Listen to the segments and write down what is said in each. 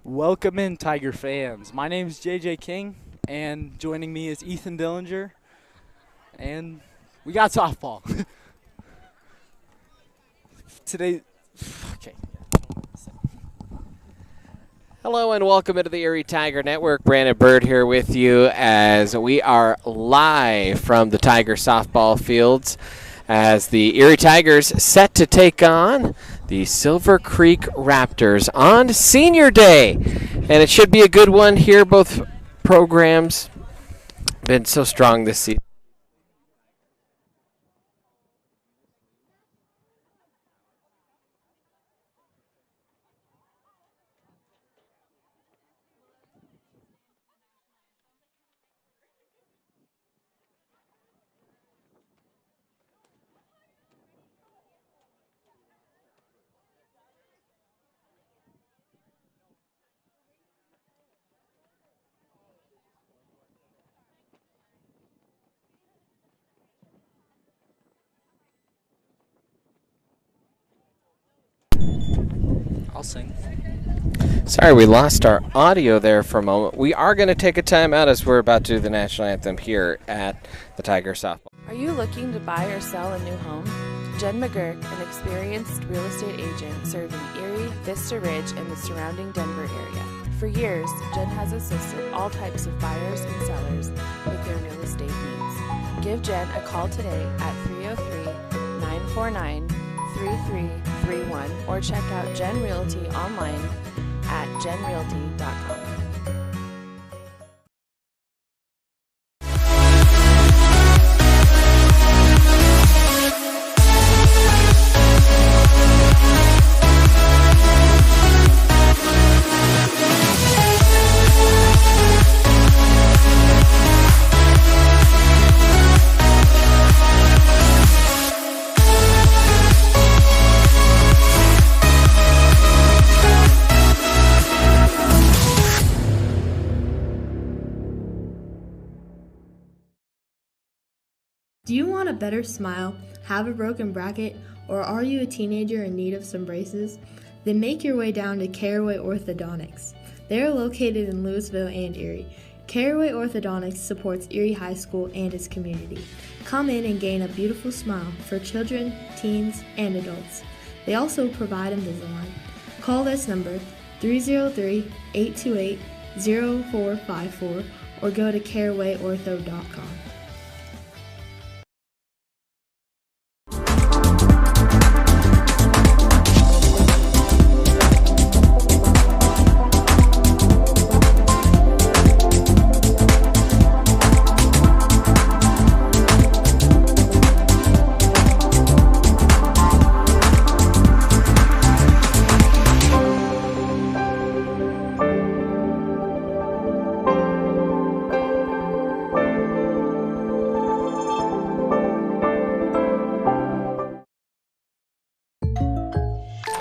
Welcome in, Tiger fans. My name is JJ King, and joining me is Ethan Dillinger, and we got softball. Today, okay. Hello and welcome into the Erie Tiger Network. Brandon Bird here with you as we are live from the Tiger softball fields as the Erie Tigers set to take on the Silver Creek Raptors on Senior Day. And it should be a good one here. Both programs been so strong this season. I'll sing. Sorry, we lost our audio there for a moment. We are going to take a time out as we're about to do the national anthem here at the Tiger softball. Are you looking to buy or sell a new home? Jen McGurk, an experienced real estate agent serving Erie, Vista Ridge, and the surrounding Denver area. For years, Jen has assisted all types of buyers and sellers with their real estate needs. Give Jen a call today at 303-949-3331 or check out Jen Realty online at jenrealty.com. Do you want a better smile, have a broken bracket, or are you a teenager in need of some braces? Then make your way down to Caraway Orthodontics. They are located in Louisville and Erie. Caraway Orthodontics supports Erie High School and its community. Come in and gain a beautiful smile for children, teens, and adults. They also provide Invisalign. Call this number 303-828-0454 or go to carawayortho.com.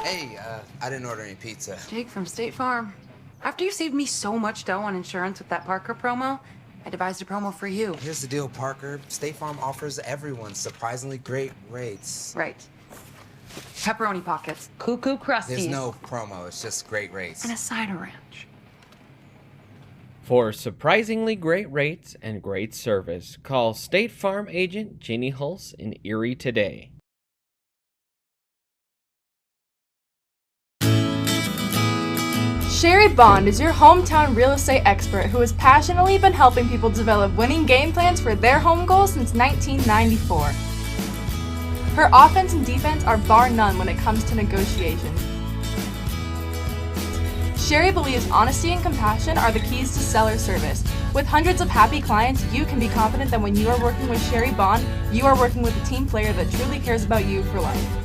Hey, I didn't order any pizza. Jake from State Farm. After you saved me so much dough on insurance with that Parker promo, I devised a promo for you. Here's the deal, Parker. State Farm offers everyone surprisingly great rates. Right. Pepperoni pockets, cuckoo crusties. There's no promo, it's just great rates. And a cider ranch. For surprisingly great rates and great service, call State Farm agent Jeannie Hulse in Erie today. Sherry Bond is your hometown real estate expert who has passionately been helping people develop winning game plans for their home goals since 1994. Her offense and defense are bar none when it comes to negotiations. Sherry believes honesty and compassion are the keys to seller service. With hundreds of happy clients, you can be confident that when you are working with Sherry Bond, you are working with a team player that truly cares about you for life.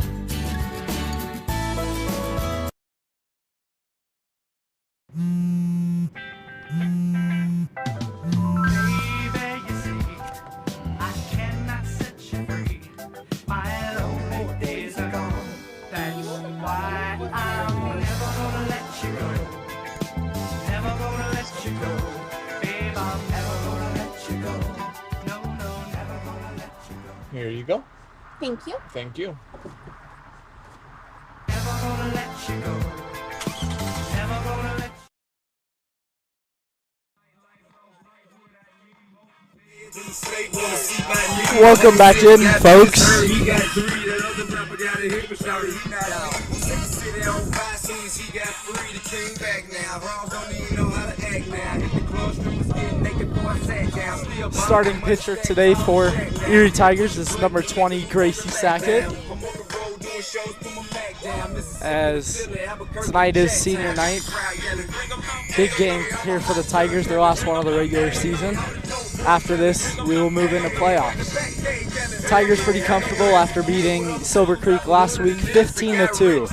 Here you go. Thank you. Thank you. Never gonna let you go. Welcome back in, folks. Starting pitcher today for Erie Tigers is number 20, Gracie Sackett. As tonight is senior night. Big game here for the Tigers, their last one of the regular season. After this, we will move into playoffs. Tigers pretty comfortable after beating Silver Creek last week, 15-2.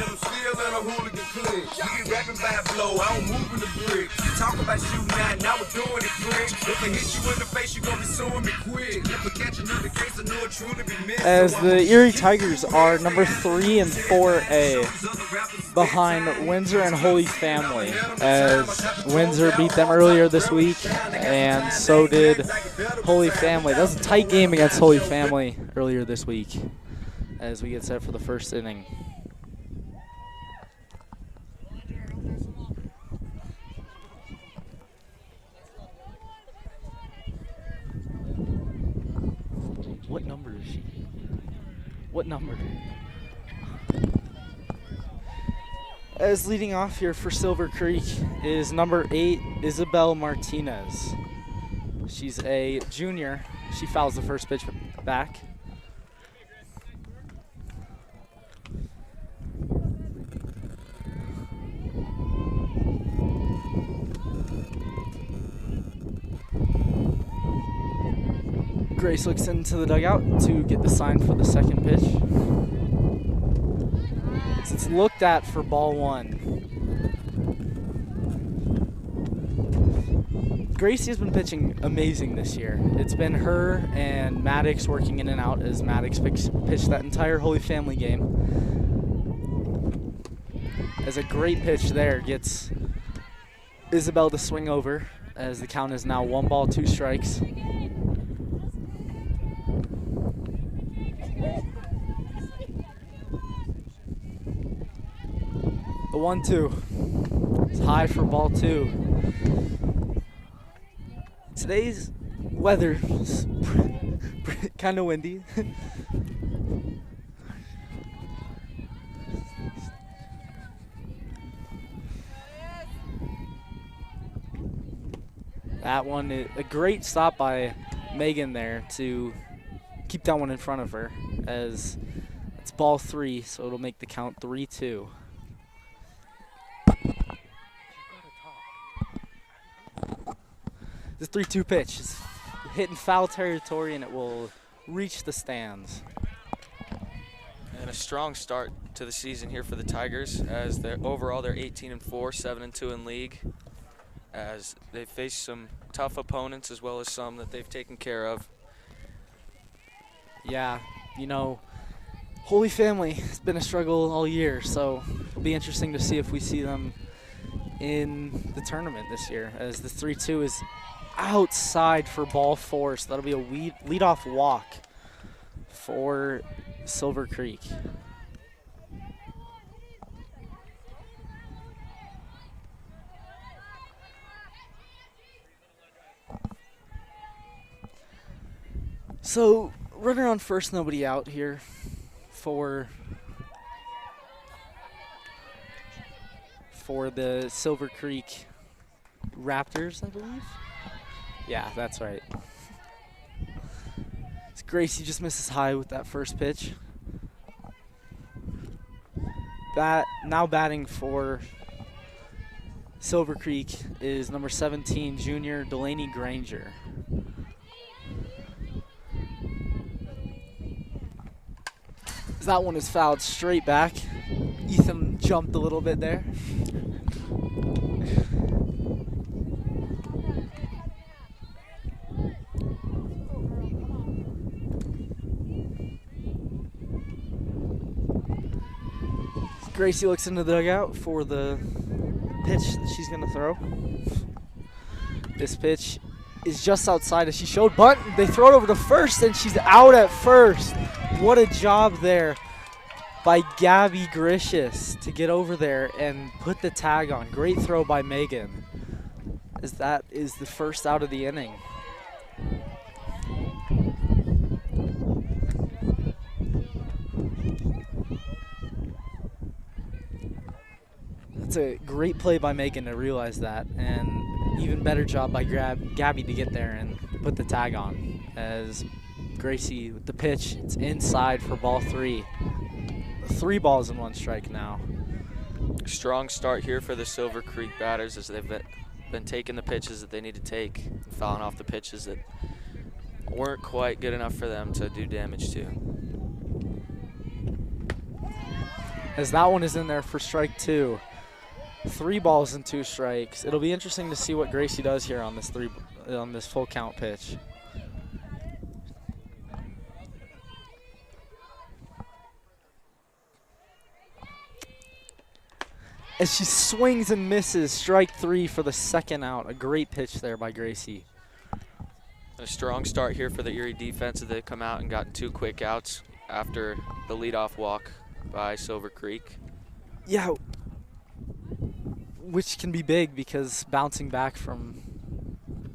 As the Erie Tigers are number 3 in 4A, behind Windsor and Holy Family, as Windsor beat them earlier this week, and so did Holy Family. That was a tight game against Holy Family earlier this week, as we get set for the first inning. What number is she? What number? As leading off here for Silver Creek is number 8, Isabel Martinez. She's a junior. She fouls the first pitch back. Grace looks into the dugout to get the sign for the second pitch. It's looked at for ball 1. Gracie has been pitching amazing this year. It's been her and Maddox working in and out, as Maddox pitched that entire Holy Family game. As a great pitch there gets Isabel to swing over, as the count is now 1 ball, 2 strikes. The 1-2. It's high for ball 2. Today's weather is kind of windy. That one is a great stop by Megan there to keep that one in front of her, as it's ball 3, so it'll make the count 3-2. The 3-2 pitch is hitting foul territory, and it will reach the stands. And a strong start to the season here for the Tigers, as they're 18-4, 7-2 in league, as they face some tough opponents as well as some that they've taken care of. Yeah, you know, Holy Family has been a struggle all year, so it'll be interesting to see if we see them in the tournament this year, as the 3-2 is outside for ball 4, so that'll be a leadoff walk for Silver Creek. So, runner on first, nobody out here for the Silver Creek Raptors, I believe. Yeah, that's right. Gracie just misses high with that first pitch. Now batting for Silver Creek is number 17, junior Delaney Granger. That one is fouled straight back. Ethan jumped a little bit there. Gracie looks into the dugout for the pitch that she's going to throw. This pitch is just outside, as she showed bunt. They throw it over to first, and she's out at first. What a job there by Gabby Gricius to get over there and put the tag on. Great throw by Megan, as that is the first out of the inning. It's a great play by Megan to realize that, and even better job by Gabby to get there and put the tag on. As Gracie with the pitch, it's inside for ball 3. 3 balls and 1 strike now. Strong start here for the Silver Creek batters as they've been taking the pitches that they need to take and fouling off the pitches that weren't quite good enough for them to do damage to. As that one is in there for strike 2. 3 balls and 2 strikes. It'll be interesting to see what Gracie does here on this full count pitch. As she swings and misses, strike 3 for the second out. A great pitch there by Gracie. A strong start here for the Erie defense as they come out and gotten 2 quick outs after the leadoff walk by Silver Creek. Yeah, which can be big because bouncing back from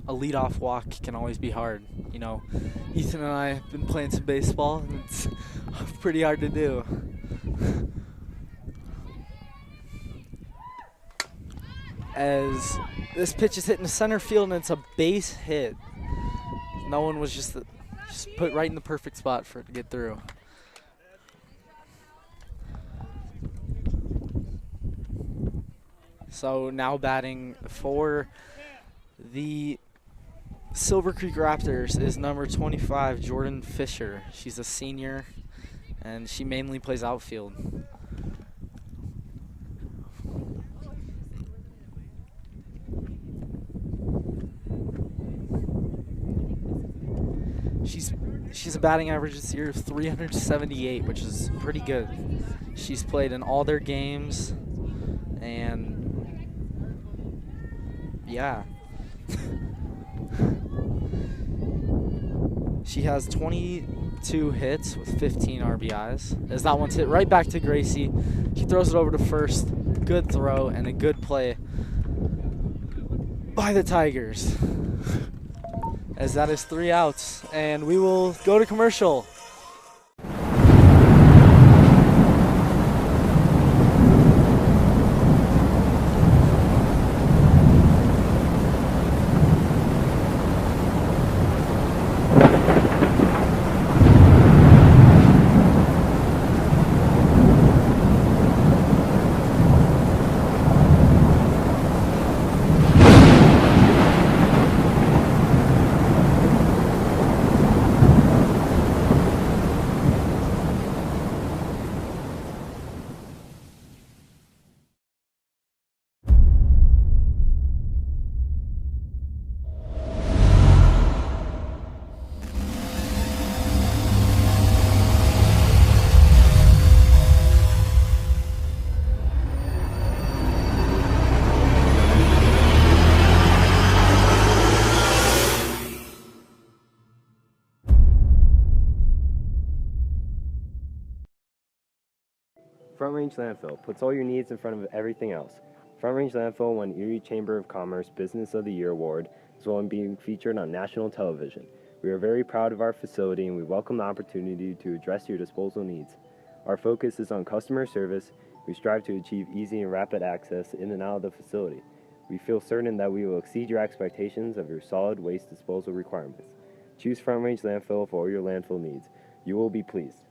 a leadoff walk can always be hard. You know, Ethan and I have been playing some baseball, and it's pretty hard to do. As this pitch is hitting the center field, and it's a base hit. No one was just put right in the perfect spot for it to get through. So now batting for the Silver Creek Raptors is number 25, Jordan Fisher. She's a senior, and she mainly plays outfield. She's a batting average this year of 378, which is pretty good. She's played in all their games, and yeah. She has 22 hits with 15 RBIs. As that one's hit right back to Gracie. She throws it over to first. Good throw and a good play by the Tigers. As that is 3 outs, and we will go to commercial. Front Range Landfill puts all your needs in front of everything else. Front Range Landfill won Erie Chamber of Commerce Business of the Year Award, as well as being featured on national television. We are very proud of our facility, and we welcome the opportunity to address your disposal needs. Our focus is on customer service. We strive to achieve easy and rapid access in and out of the facility. We feel certain that we will exceed your expectations of your solid waste disposal requirements. Choose Front Range Landfill for all your landfill needs. You will be pleased.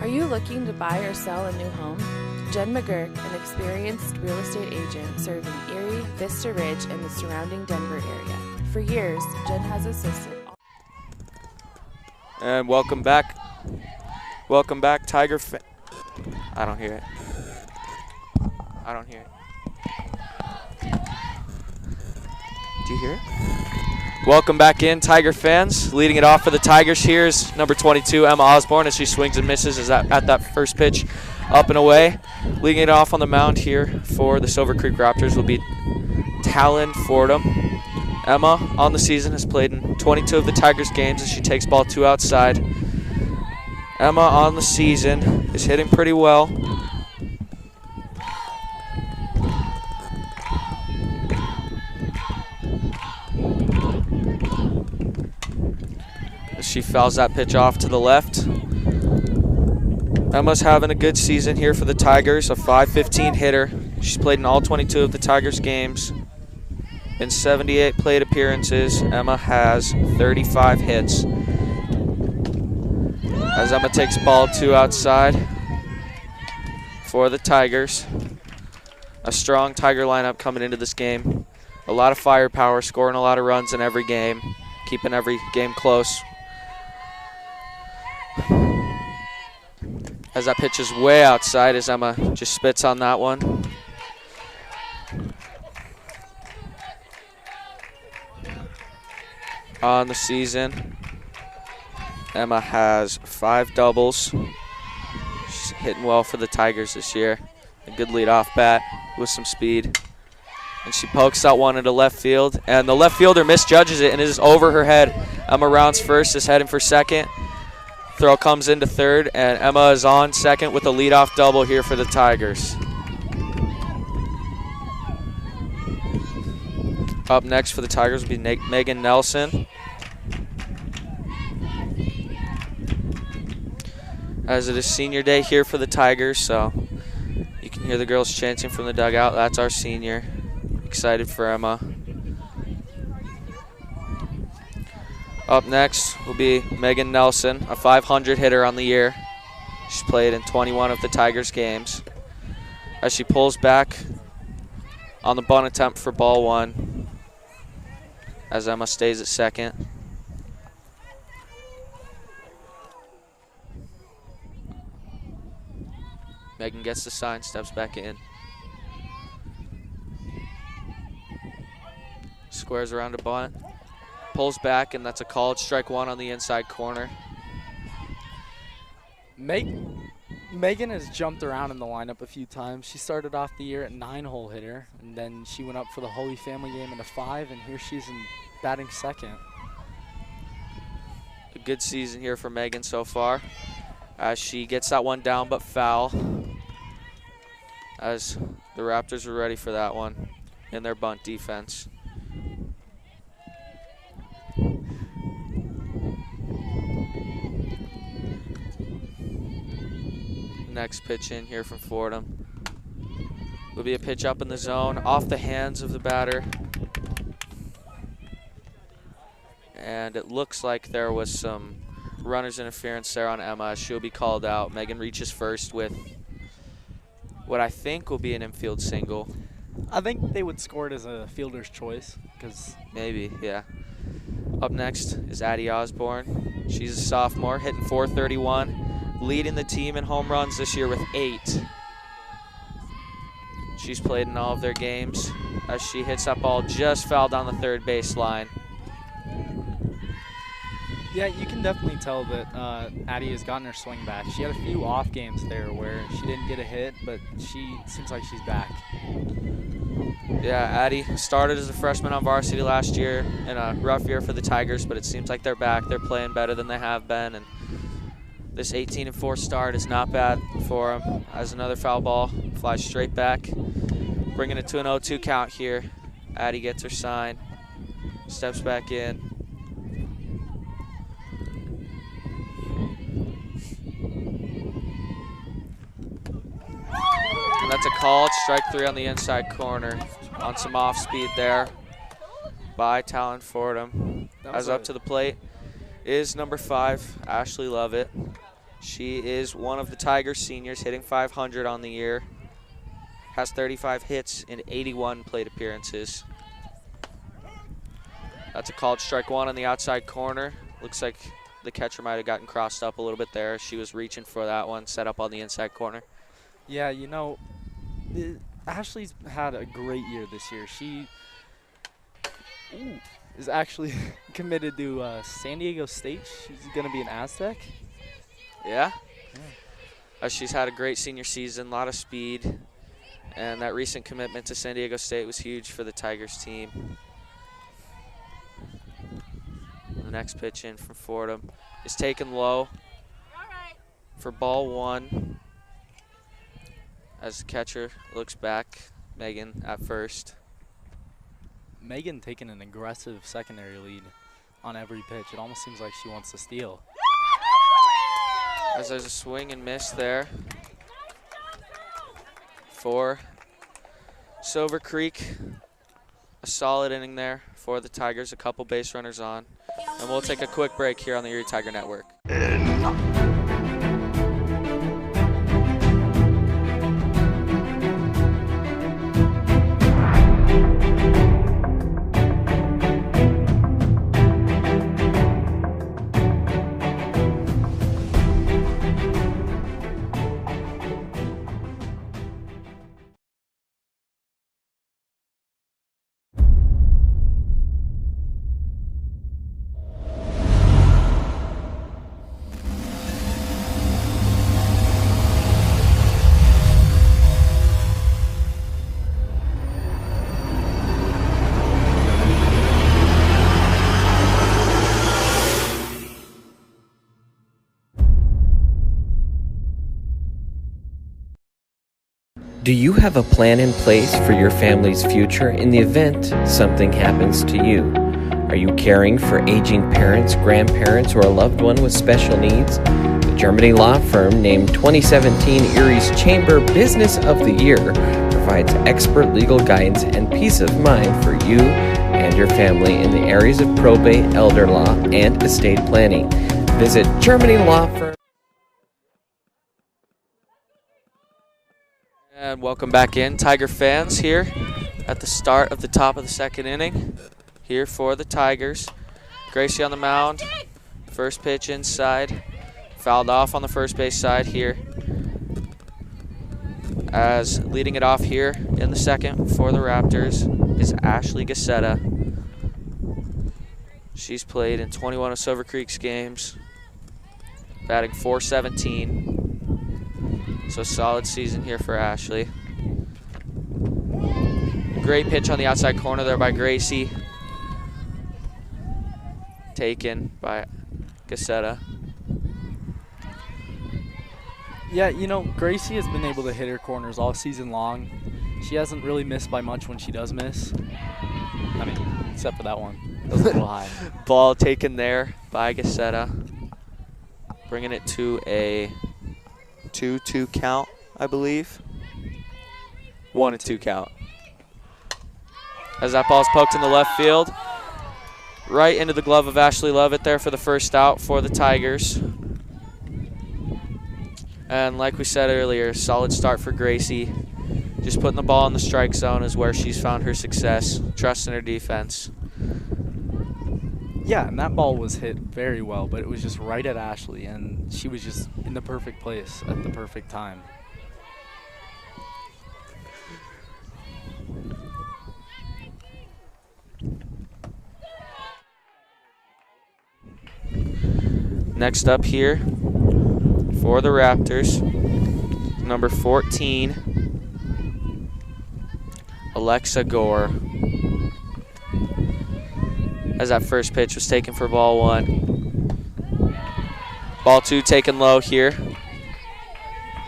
Are you looking to buy or sell a new home? Jen McGurk, an experienced real estate agent serving Erie, Vista Ridge, and the surrounding Denver area. For years, Jen has assisted. And welcome back. Welcome back, Tiger fan. I don't hear it. I don't hear it. Do you hear it? Welcome back in, Tiger fans. Leading it off for the Tigers here is number 22, Emma Osborne, as she swings and misses at that first pitch, up and away. Leading it off on the mound here for the Silver Creek Raptors will be Talon Fordham. Emma, on the season, has played in 22 of the Tigers games as she takes ball 2 outside. Emma, on the season, is hitting pretty well. She fouls that pitch off to the left. Emma's having a good season here for the Tigers, a .515 hitter. She's played in all 22 of the Tigers games. In 78 plate appearances, Emma has 35 hits. As Emma takes ball 2 outside for the Tigers. A strong Tiger lineup coming into this game. A lot of firepower, scoring a lot of runs in every game, keeping every game close. As that pitch is way outside, as Emma just spits on that one. On the season, Emma has 5 doubles. She's hitting well for the Tigers this year. A good leadoff bat with some speed. And she pokes that one into left field, and the left fielder misjudges it and it is over her head. Emma rounds first, is heading for second. Throw comes into third, and Emma is on second with a leadoff double here for the Tigers. Up next for the Tigers will be Megan Nelson. As it is senior day here for the Tigers, so you can hear the girls chanting from the dugout. That's our senior. Excited for Emma. Up next will be Megan Nelson, a .500 hitter on the year. She's played in 21 of the Tigers games. As she pulls back on the bunt attempt for ball 1, as Emma stays at second. Megan gets the sign, steps back in. Squares around a bunt. Pulls back, and that's a called strike 1 on the inside corner. Megan has jumped around in the lineup a few times. She started off the year at 9-hole hitter, and then she went up for the Holy Family game in a 5, and here she's in batting second. A good season here for Megan so far, as she gets that one down but foul, as the Raptors were ready for that one in their bunt defense. Next pitch in here from Fordham will be a pitch up in the zone, off the hands of the batter. And it looks like there was some runner's interference there on Emma. She'll be called out. Megan reaches first with what I think will be an infield single. I think they would score it as a fielder's choice, because maybe, yeah. Up next is Addie Osborne. She's a sophomore, hitting .431. Leading the team in home runs this year with 8. She's played in all of their games as she hits that ball just foul down the third base line. yeah, you can definitely tell that Addie has gotten her swing back. She had a few off games there where she didn't get a hit, but she seems like she's back. Yeah, Addie started as a freshman on varsity last year in a rough year for the Tigers, but it seems like they're back. They're playing better than they have been, and this 18-4 start is not bad for them. As another foul ball flies straight back, bringing it to an 0-2 count here. Addie gets her sign, steps back in. And that's a called strike 3 on the inside corner on some off speed there by Talon Fordham. As up to the plate is number 5, Ashley Lovett. She is one of the Tigers seniors, hitting .500 on the year. Has 35 hits in 81 plate appearances. That's a called strike 1 on the outside corner. Looks like the catcher might have gotten crossed up a little bit there. She was reaching for that one, set up on the inside corner. Yeah, you know, Ashley's had a great year this year. She is actually committed to San Diego State. She's going to be an Aztec. Yeah? She's had a great senior season, a lot of speed, and that recent commitment to San Diego State was huge for the Tigers team. The next pitch in from Fordham is taken low for ball 1. As the catcher looks back, Megan at first. Megan taking an aggressive secondary lead. on every pitch. It almost seems like she wants to steal. As there's a swing and miss there for Silver Creek. A solid inning there for the Tigers, a couple base runners on. And we'll take a quick break here on the Erie Tiger Network. Do you have a plan in place for your family's future in the event something happens to you? Are you caring for aging parents, grandparents, or a loved one with special needs? The Germany law firm named 2017 Erie's Chamber Business of the Year provides expert legal guidance and peace of mind for you and your family in the areas of probate, elder law, and estate planning. Visit Germany Law Firm. And welcome back in, Tiger fans, here at the start of the top of the second inning. Here for the Tigers. Gracie on the mound. First pitch inside. Fouled off on the first base side here. As leading it off here in the second for the Raptors is Ashley Gassetta. She's played in 21 of Silver Creek's games, batting .417. So solid season here for Ashley. Great pitch on the outside corner there by Gracie. Taken by Gassetta. Yeah, you know, Gracie has been able to hit her corners all season long. She hasn't really missed by much when she does miss. I mean, except for that one. That was a little high. Ball taken there by Gassetta. Bringing it to a 2-2 count, I believe. 1-2 count. As that ball's poked in the left field. Right into the glove of Ashley Lovett there for the first out for the Tigers. And like we said earlier, solid start for Gracie. Just putting the ball in the strike zone is where she's found her success. Trusting her defense. Yeah, and that ball was hit very well, but it was just right at Ashley, and she was just in the perfect place at the perfect time. Next up here for the Raptors, number 14, Alexa Gore. As that first pitch was taken for ball one. Ball two taken low here.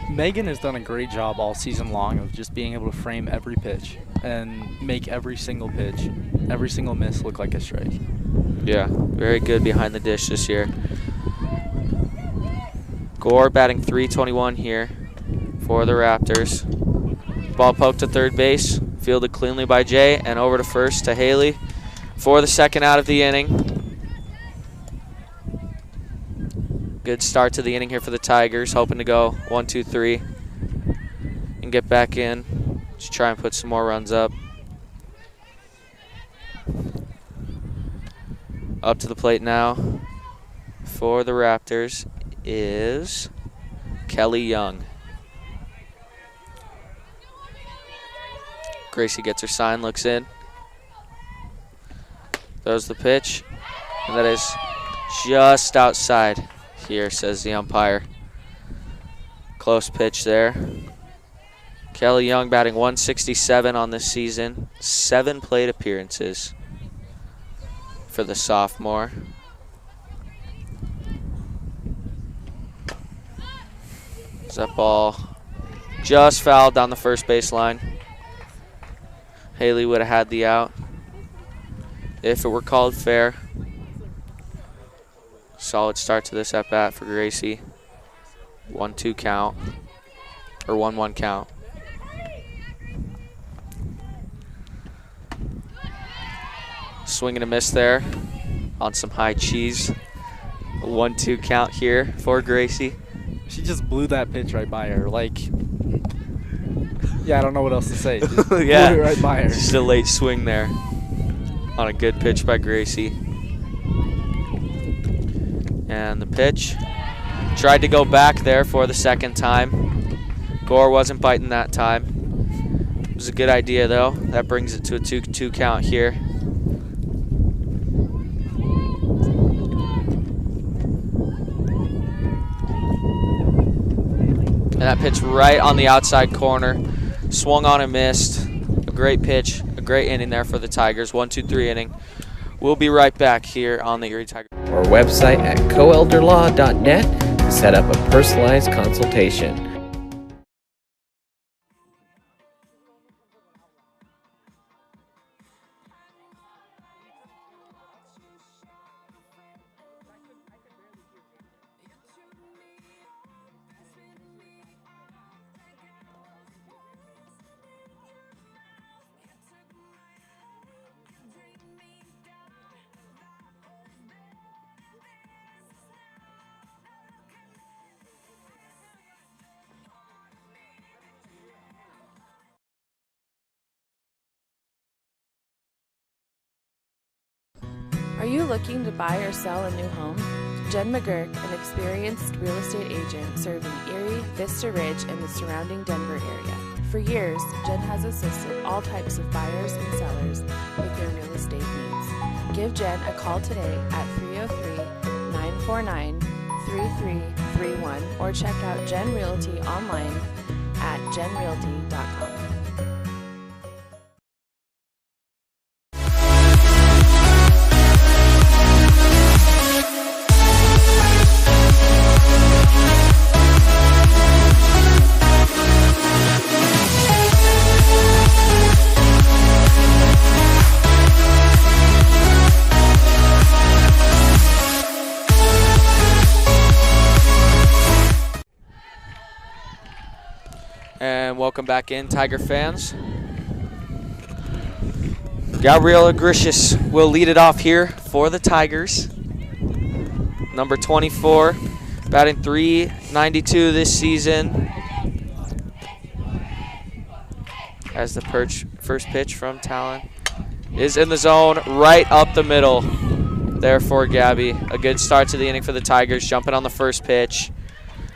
Megan has done a great job all season long of just being able to frame every pitch and make every single pitch, every single miss look like a strike. Yeah, very good behind the dish this year. Gore batting .321 here for the Raptors. Ball poked to third base, fielded cleanly by Jay, and over to first to Haley for the second out of the inning. Good start to the inning here for the Tigers, hoping to go 1, 2, 3 and get back in to try and put some more runs up. Up to the plate now for the Raptors is Kelly Young. Gracie gets her sign, looks in. Throws the pitch, and that is just outside here, says the umpire. Close pitch there. Kelly Young batting .167 on this season. 7 plate appearances for the sophomore. That ball just fouled down the first baseline. Haley would have had the out if it were called fair. solid start to this at bat for Gracie. 1-2 count, or 1-1 count. Swing and a miss there on some high cheese. A 1-2 count here for Gracie. She just blew that pitch right by her. Like, yeah, I don't know what else to say. Just Yeah, blew it right by her. Just a late swing there on a good pitch by Gracie. And the pitch. Tried to go back there for the second time. Gore wasn't biting that time. It was a good idea, though. That brings it to a 2-2 count here. And that pitch right on the outside corner. Swung on and missed. A great pitch, a great inning there for the Tigers. 1-2-3 inning. We'll be right back here on the Erie Tigers. Our website at coelderlaw.net to set up a personalized consultation. Are you looking to buy or sell a new home? Jen McGurk, an experienced real estate agent serving Erie, Vista Ridge, and the surrounding Denver area. For years, Jen has assisted all types of buyers and sellers with their real estate needs. Give Jen a call today at 303-949-3331 or check out Jen Realty online at jenrealty.com. And welcome back in, Tiger fans. Gabriela Gricius will lead it off here for the Tigers. Number 24, batting .392 this season. As the first pitch from Talon is in the zone, right up the middle there for Gabby. A good start to the inning for the Tigers, jumping on the first pitch.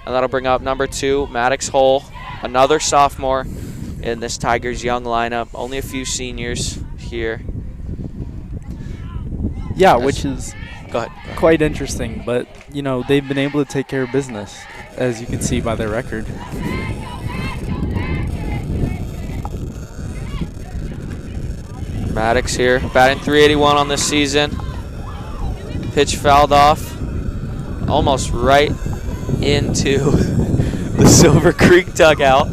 And that'll bring up number 2, Maddox Hull. Another sophomore in this Tigers young lineup. Only a few seniors here. Yeah, which is Go ahead. quite interesting. But, you know, they've been able to take care of business, as you can see by their record. Maddox here, batting .381 on this season. Pitch fouled off, almost right into the Silver Creek dugout.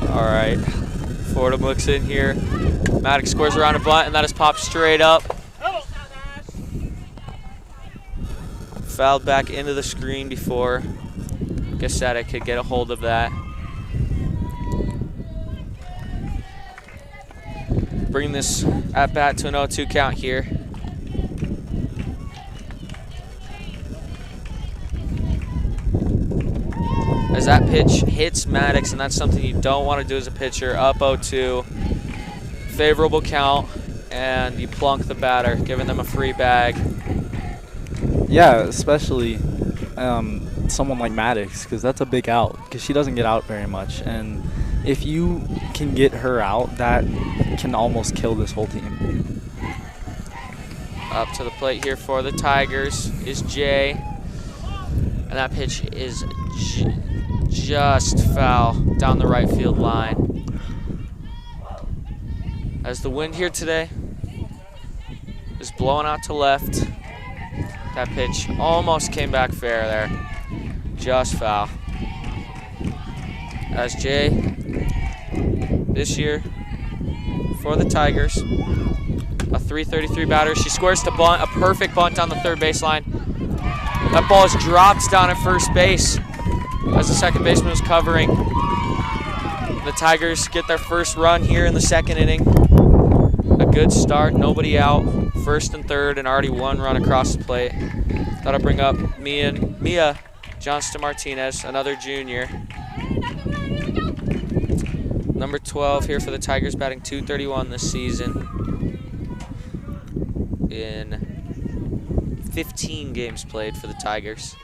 All right, Fordham looks in here. Maddox scores around a bunt, and that is popped straight up. Fouled back into the screen before Gassetta could get a hold of that. Bring this at bat to an 0-2 count here. As that pitch hits Maddox, and that's something you don't want to do as a pitcher. Up 0-2, favorable count, and you plunk the batter, giving them a free bag. Yeah, especially someone like Maddox, because that's a big out, because she doesn't get out very much. And if you can get her out, that can almost kill this whole team. Up to the plate here for the Tigers is Jay. And that pitch is just foul down the right field line. As the wind here today is blowing out to left. That pitch almost came back fair there. Just foul. as Jay, this year for the Tigers, a 333 batter. She squares to bunt, a perfect bunt on the third baseline. That ball is dropped down at first base as the second baseman was covering. The Tigers get their first run here in the second inning. A good start, nobody out. First and third, and already one run across the plate. That'll bring up Mia Johnston Martinez, another junior. Number 12 here for the Tigers, batting .231 this season in 15 games played for the Tigers.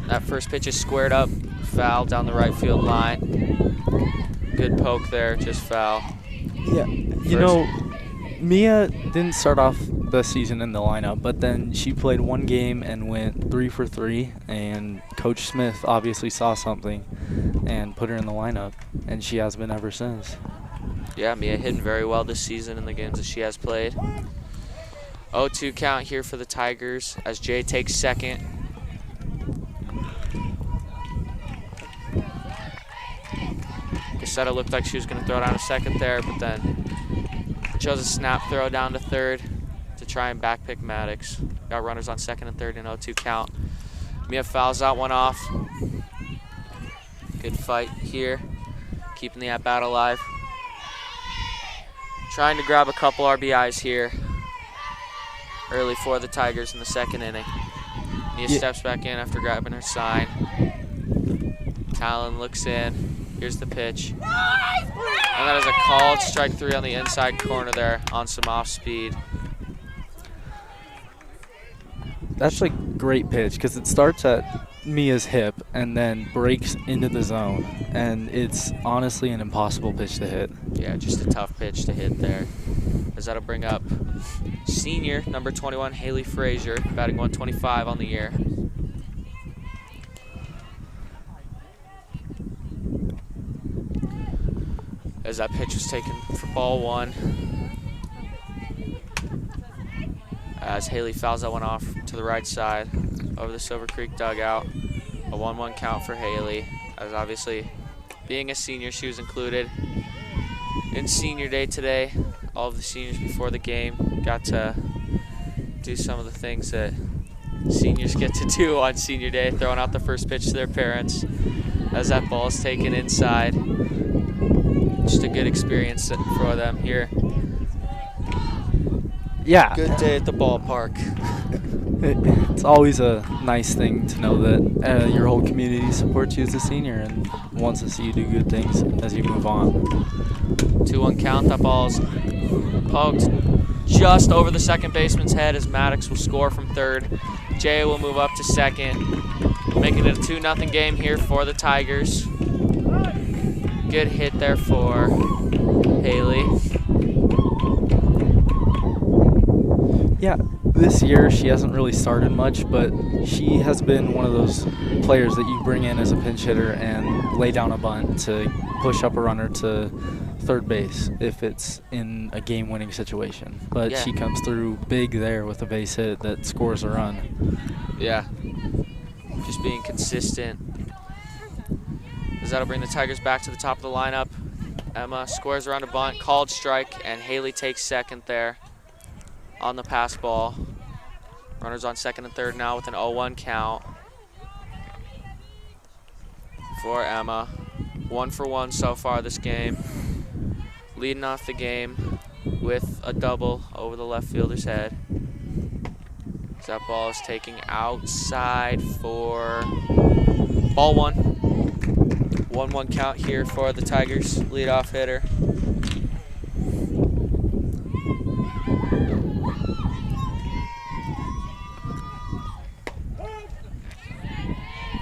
That first pitch is squared up, foul down the right field line. Good poke there, just foul. Yeah, you know, Mia didn't start off the season in the lineup, but then she played one game and went 3 for 3, and Coach Smith obviously saw something and put her in the lineup, and she has been ever since. Yeah, Mia hitting very well this season in the games that she has played. 0-2 count here for the Tigers as Jay takes second. Casetta looked like she was going to throw down a second there, but then chose a snap throw down to third to try and backpick Maddox. Got runners on second and third in 0-2 count. Mia fouls that one off. Good fight here, keeping the at-bat alive. Trying to grab a couple RBIs here early for the Tigers in the second inning. Mia steps back in after grabbing her sign. Talon looks in. Here's the pitch. And that is a called strike 3 on the inside corner there on some off speed. That's a great pitch because it starts at Mia's hip and then breaks into the zone, and it's honestly an impossible pitch to hit. Yeah, just a tough pitch to hit there. As that'll bring up senior number 21 Haley Frazier, batting 125 on the year. As that pitch was taken for ball one. As Haley fouls that one off to the right side over the Silver Creek dugout. A 1-1 count for Haley. As obviously being a senior, she was included in senior day today. All of the seniors before the game got to do some of the things that seniors get to do on senior day, throwing out the first pitch to their parents as that ball is taken inside. Just a good experience for them here. Yeah. Good day at the ballpark. It's always a nice thing to know that your whole community supports you as a senior and wants to see you do good things as you move on. 2-1 count. That ball's poked just over the second baseman's head as Maddox will score from third. Jay will move up to second, making it a 2-0 game here for the Tigers. Good hit there for Haley. Yeah, this year she hasn't really started much, but she has been one of those players that you bring in as a pinch hitter and lay down a bunt to push up a runner to third base if it's in a game-winning situation. But yeah, she comes through big there with a base hit that scores a run. Yeah, just being consistent. As that'll bring the Tigers back to the top of the lineup. Emma squares around a bunt, called strike, and Haley takes second there on the pass ball. Runners on second and third now with an 0-1 count for Emma. 1 for 1 so far this game. Leading off the game with a double over the left fielder's head. That ball is taking outside for ball one. 1-1 count here for the Tigers leadoff hitter.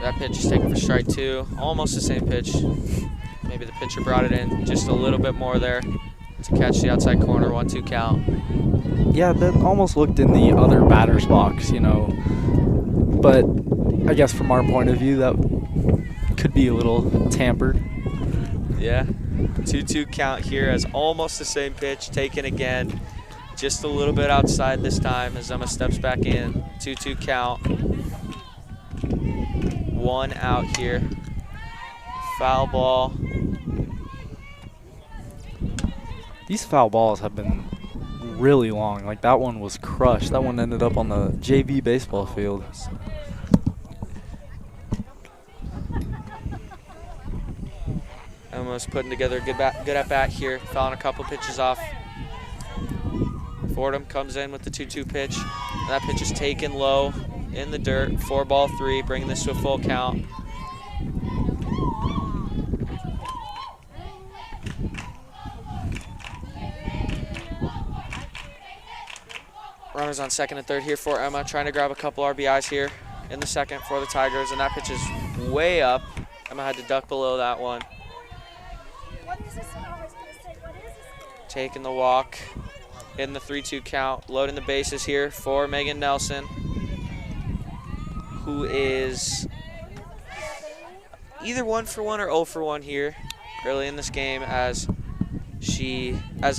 That pitch is taken for strike 2. Almost the same pitch. Maybe the pitcher brought it in just a little bit more there to catch the outside corner. 1-2 count. Yeah, that almost looked in the other batter's box, you know. But I guess from our point of view, that could be a little tampered. Yeah, 2-2 count here as almost the same pitch taken again. Just a little bit outside this time as Emma steps back in. 2-2 count. 1 out here foul ball. These foul balls have been really long. Like that one was crushed. That one ended up on the JV baseball field. Emma's putting together a good at bat here, fouling a couple pitches off. Fordham comes in with the 2-2 pitch. And that pitch is taken low in the dirt. 4-3, bringing this to a full count. Runners on second and third here for Emma, trying to grab a couple RBIs here in the second for the Tigers, and that pitch is way up. Emma had to duck below that one. Taking the walk in the 3-2 count, loading the bases here for Megan Nelson, who is either 1 for 1 or 0 for 1 here early in this game, as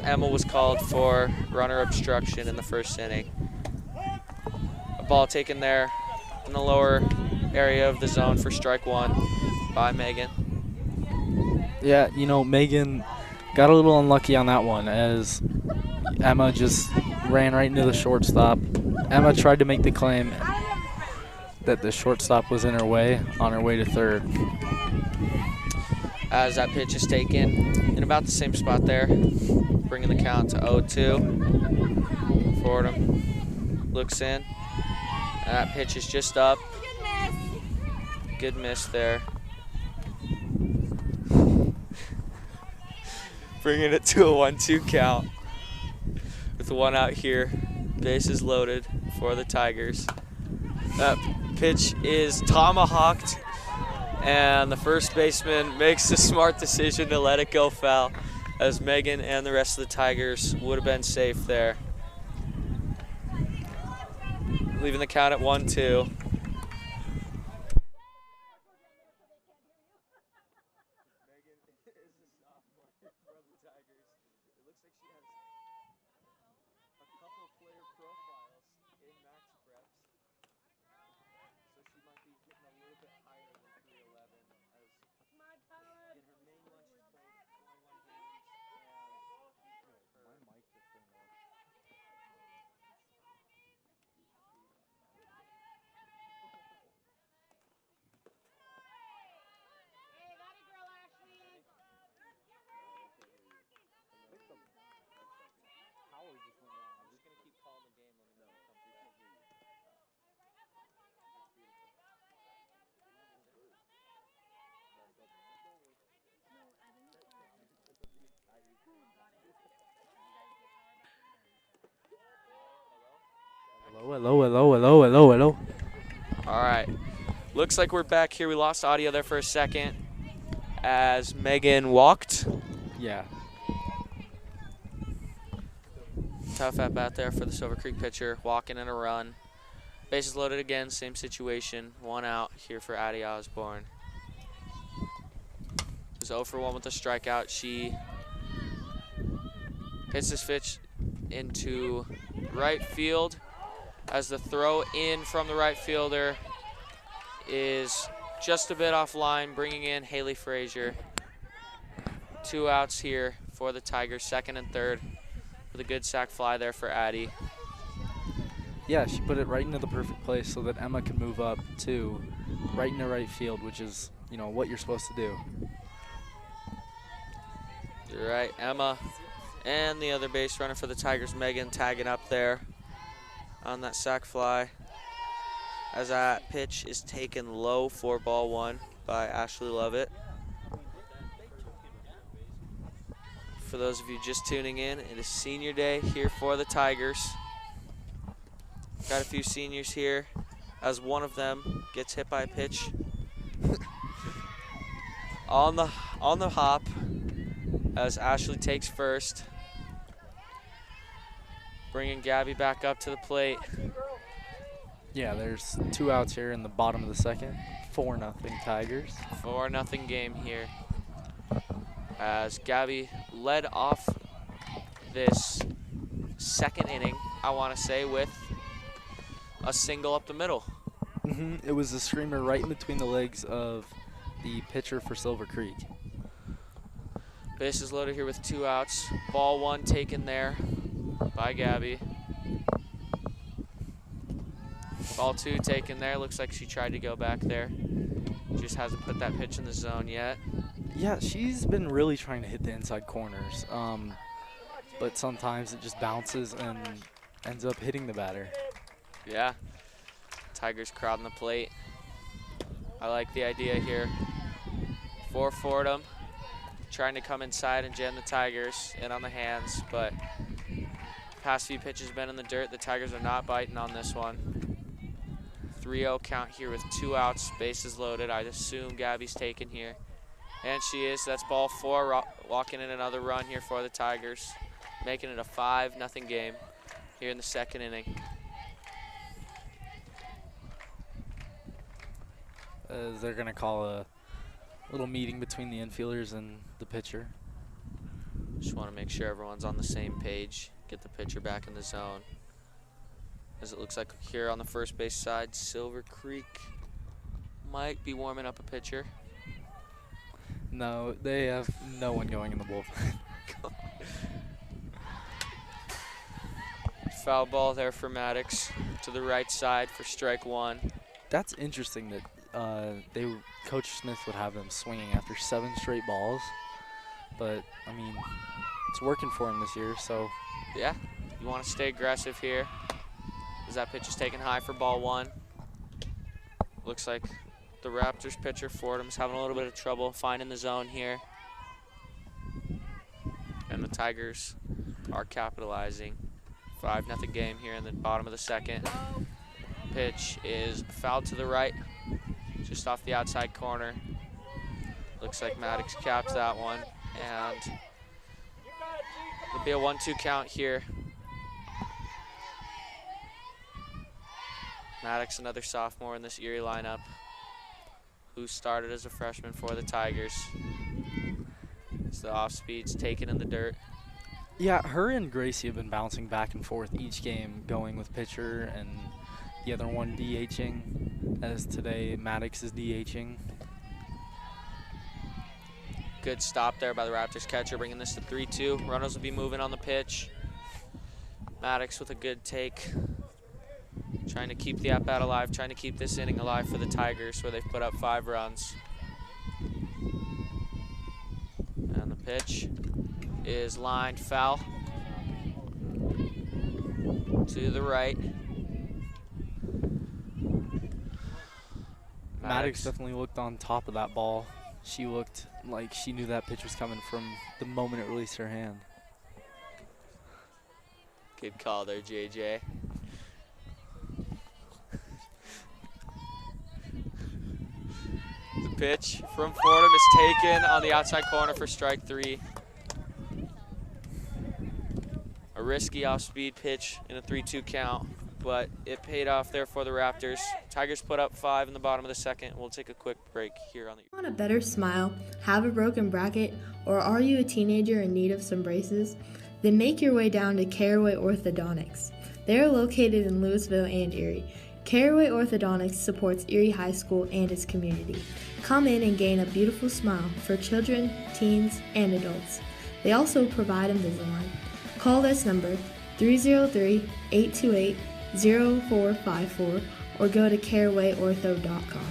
Emma was called for runner obstruction in the first inning. A ball taken there in the lower area of the zone for strike 1 by Megan. Yeah, you know, Megan got a little unlucky on that one as Emma just ran right into the shortstop. Emma tried to make the claim that the shortstop was in her way on her way to third. As that pitch is taken in about the same spot there, bringing the count to 0-2. Fordham looks in. And that pitch is just up. Good miss there. Bringing it to a 1-2 count with one out here. Bases loaded for the Tigers. That pitch is tomahawked, and the first baseman makes the smart decision to let it go foul, as Megan and the rest of the Tigers would have been safe there. Leaving the count at 1-2. Hello. All right. Looks like we're back here. We lost audio there for a second as Megan walked. Yeah. Tough at bat there for the Silver Creek pitcher, walking in a run. Bases loaded again, same situation. One out here for Addie Osborne. It was 0 for 1 with a strikeout. She hits this pitch into right field as the throw in from the right fielder is just a bit offline, bringing in Haley Frazier. 2 outs here for the Tigers, second and third, with a good sac fly there for Addie. Yeah, she put it right into the perfect place so that Emma can move up to right into right field, which is, you know, what you're supposed to do. You're right, Emma and the other base runner for the Tigers, Megan, tagging up there on that sac fly as that pitch is taken low for ball 1 by Ashley Lovett. For those of you just tuning in, it is senior day here for the Tigers. Got a few seniors here as one of them gets hit by a pitch on the hop as Ashley takes first. Bringing Gabby back up to the plate. Yeah, there's 2 outs here in the bottom of the second. 4-0 Tigers. 4-0 game here. As Gabby led off this second inning, I want to say, with a single up the middle. It was a screamer right in between the legs of the pitcher for Silver Creek. Bases loaded here with 2 outs. Ball 1 taken there by Gabby. Ball 2 taken there. Looks like she tried to go back there. Just hasn't put that pitch in the zone yet. Yeah, she's been really trying to hit the inside corners, but sometimes it just bounces and ends up hitting the batter. Yeah. Tigers crowding the plate. I like the idea here. For Fordham, trying to come inside and jam the Tigers in on the hands, but past few pitches been in the dirt. The Tigers are not biting on this one. 3-0 count here with 2 outs, bases loaded. I assume Gabby's taken here. And she is. That's ball 4, walking in another run here for the Tigers, making it a 5-0 game here in the 2nd inning. They're going to call a little meeting between the infielders and the pitcher. Just want to make sure everyone's on the same page, get the pitcher back in the zone. As it looks like here on the first base side, Silver Creek might be warming up a pitcher. No, they have no one going in the bullpen. Foul ball there for Maddox to the right side for strike 1. That's interesting that Coach Smith would have them swinging after 7 straight balls. But, I mean, it's working for him this year, so. Yeah, you want to stay aggressive here. As that pitch is taken high for ball 1. Looks like the Raptors pitcher, Fordham's having a little bit of trouble finding the zone here. And the Tigers are capitalizing. 5-0 game here in the bottom of the 2nd. Pitch is fouled to the right, just off the outside corner. Looks like Maddox caps that one, and it'll be a 1-2 count here. Maddox, another sophomore in this Erie lineup, who started as a freshman for the Tigers. It's the off speeds taken in the dirt. Yeah, her and Gracie have been bouncing back and forth each game, going with pitcher and the other one DHing, as today Maddox is DHing. Good stop there by the Raptors catcher, bringing this to 3-2. Runners will be moving on the pitch. Maddox with a good take. Trying to keep the at-bat alive, trying to keep this inning alive for the Tigers, where they've put up 5 runs. And the pitch is lined foul to the right. Maddox definitely looked on top of that ball. She looked like she knew that pitch was coming from the moment it released her hand. Good call there, JJ. The pitch from Fordham is taken on the outside corner for strike 3. A risky off-speed pitch in a 3-2 count, but it paid off there for the Raptors. Tigers put up 5 in the bottom of the 2nd. We'll take a quick break here on the. Want a better smile, have a broken bracket, or are you a teenager in need of some braces? Then make your way down to Caraway Orthodontics. They are located in Louisville and Erie. Caraway Orthodontics supports Erie High School and its community. Come in and gain a beautiful smile for children, teens, and adults. They also provide Invisalign. Call this number 303-828-0454 or go to carawayortho.com.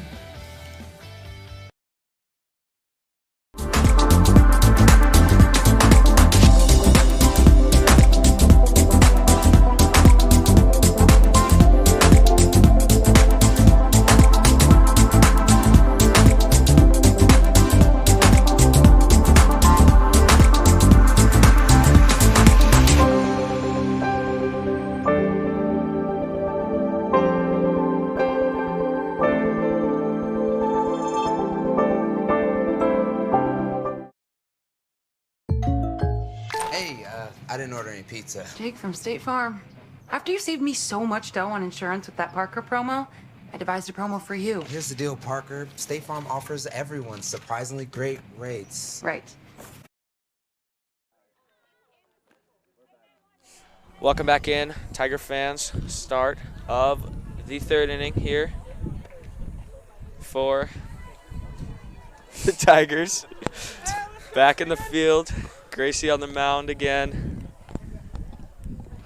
I didn't order any pizza. Jake from State Farm. After you saved me so much dough on insurance with that Parker promo, I devised a promo for you. Here's the deal, Parker. State Farm offers everyone surprisingly great rates. Right. Welcome back in, Tiger fans. Start of the 3rd inning here for the Tigers. Back in the field. Gracie on the mound again.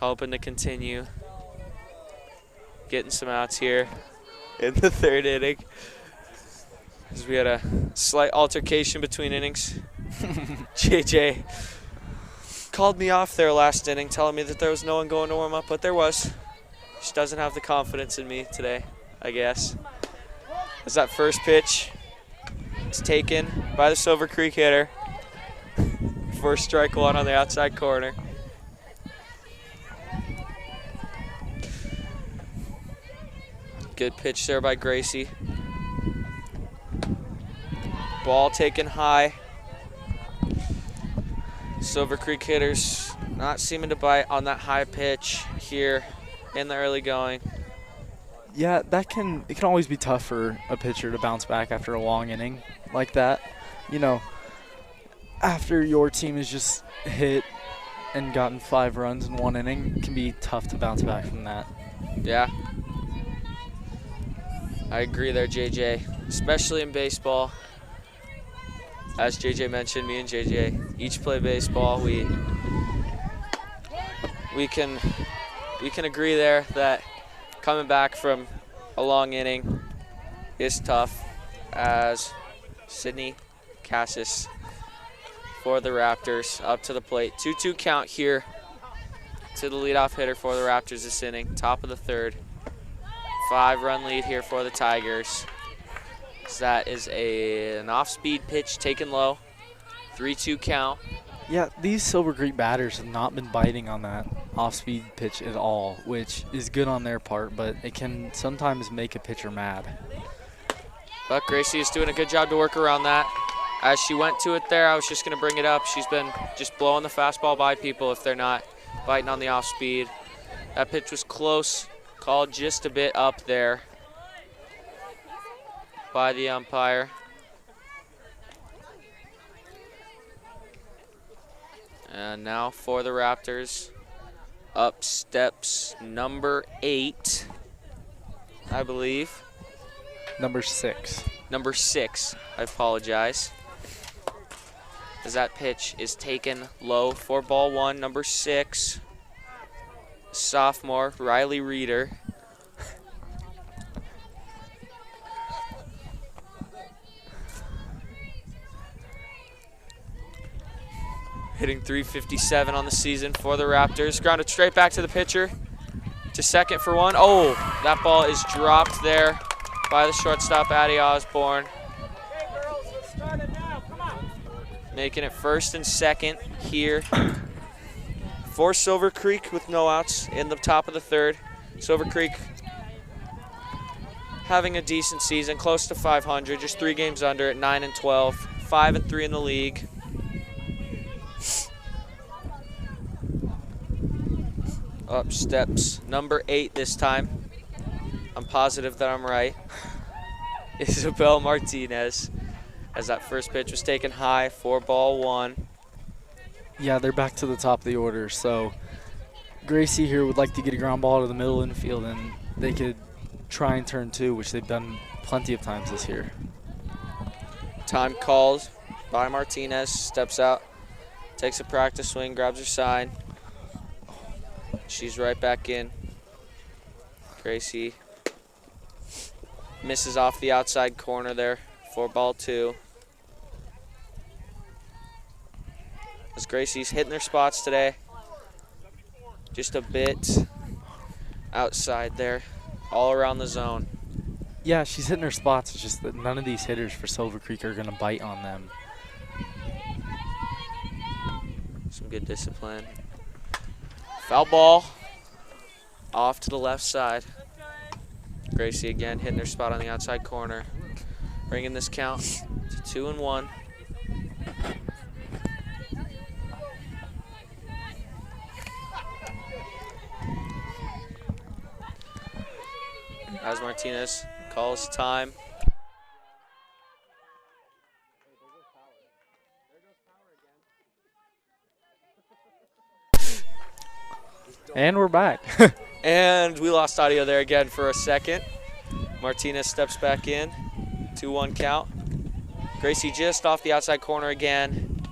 Hoping to continue getting some outs here in the third inning. As we had a slight altercation between innings. JJ called me off there last inning, telling me that there was no one going to warm up, but there was. She doesn't have the confidence in me today, I guess. As that first pitch is taken by the Silver Creek hitter for strike one on the outside corner. Good pitch there by Gracie. Ball taken high. Silver Creek hitters not seeming to bite on that high pitch here in the early going. Yeah, it can always be tough for a pitcher to bounce back after a long inning like that. You know, after your team has just hit and gotten 5 runs in one inning, it can be tough to bounce back from that. Yeah. I agree there, JJ, especially in baseball. As JJ mentioned, me and JJ each play baseball. We can agree there that coming back from a long inning is tough, as Sydney Cassis for the Raptors up to the plate. 2-2 count here to the leadoff hitter for the Raptors this inning, top of the third. 5-run lead here for the Tigers. So that is an off-speed pitch taken low. 3-2 count. Yeah, these Silver Creek batters have not been biting on that off-speed pitch at all, which is good on their part, but it can sometimes make a pitcher mad. But Gracie is doing a good job to work around that. As she went to it there, I was just going to bring it up. She's been just blowing the fastball by people if they're not biting on the off-speed. That pitch was close, called just a bit up there by the umpire. And now for the Raptors, up steps number 8, I believe. Number 6. Number 6, I apologize. As that pitch is taken low for ball 1, number 6, sophomore Riley Reeder. Hitting .357 on the season for the Raptors. Grounded straight back to the pitcher. To second for one. Oh, that ball is dropped there by the shortstop, Addie Osborne. Making it first and second here for Silver Creek with no outs in the top of the third. Silver Creek having a decent season, close to 500, just 3 games under at 9-12, 5-3 in the league. Up steps number 8 this time. I'm positive that I'm right. Isabel Martinez, as that first pitch was taken high for ball 1. Yeah, they're back to the top of the order, so Gracie here would like to get a ground ball to the middle infield, and they could try and turn 2, which they've done plenty of times this year. Time called by Martinez, steps out, takes a practice swing, grabs her sign. She's right back in. Gracie misses off the outside corner there for ball 2. As Gracie's hitting their spots today. Just a bit outside there, all around the zone. Yeah, she's hitting her spots. It's just that none of these hitters for Silver Creek are going to bite on them. Some good discipline. Foul ball off to the left side. Gracie again hitting her spot on the outside corner. Bringing this count to 2-1. As Martinez calls time. And we're back. And we lost audio there again for a second. Martinez steps back in. 2-1 count. Gracie just off the outside corner again.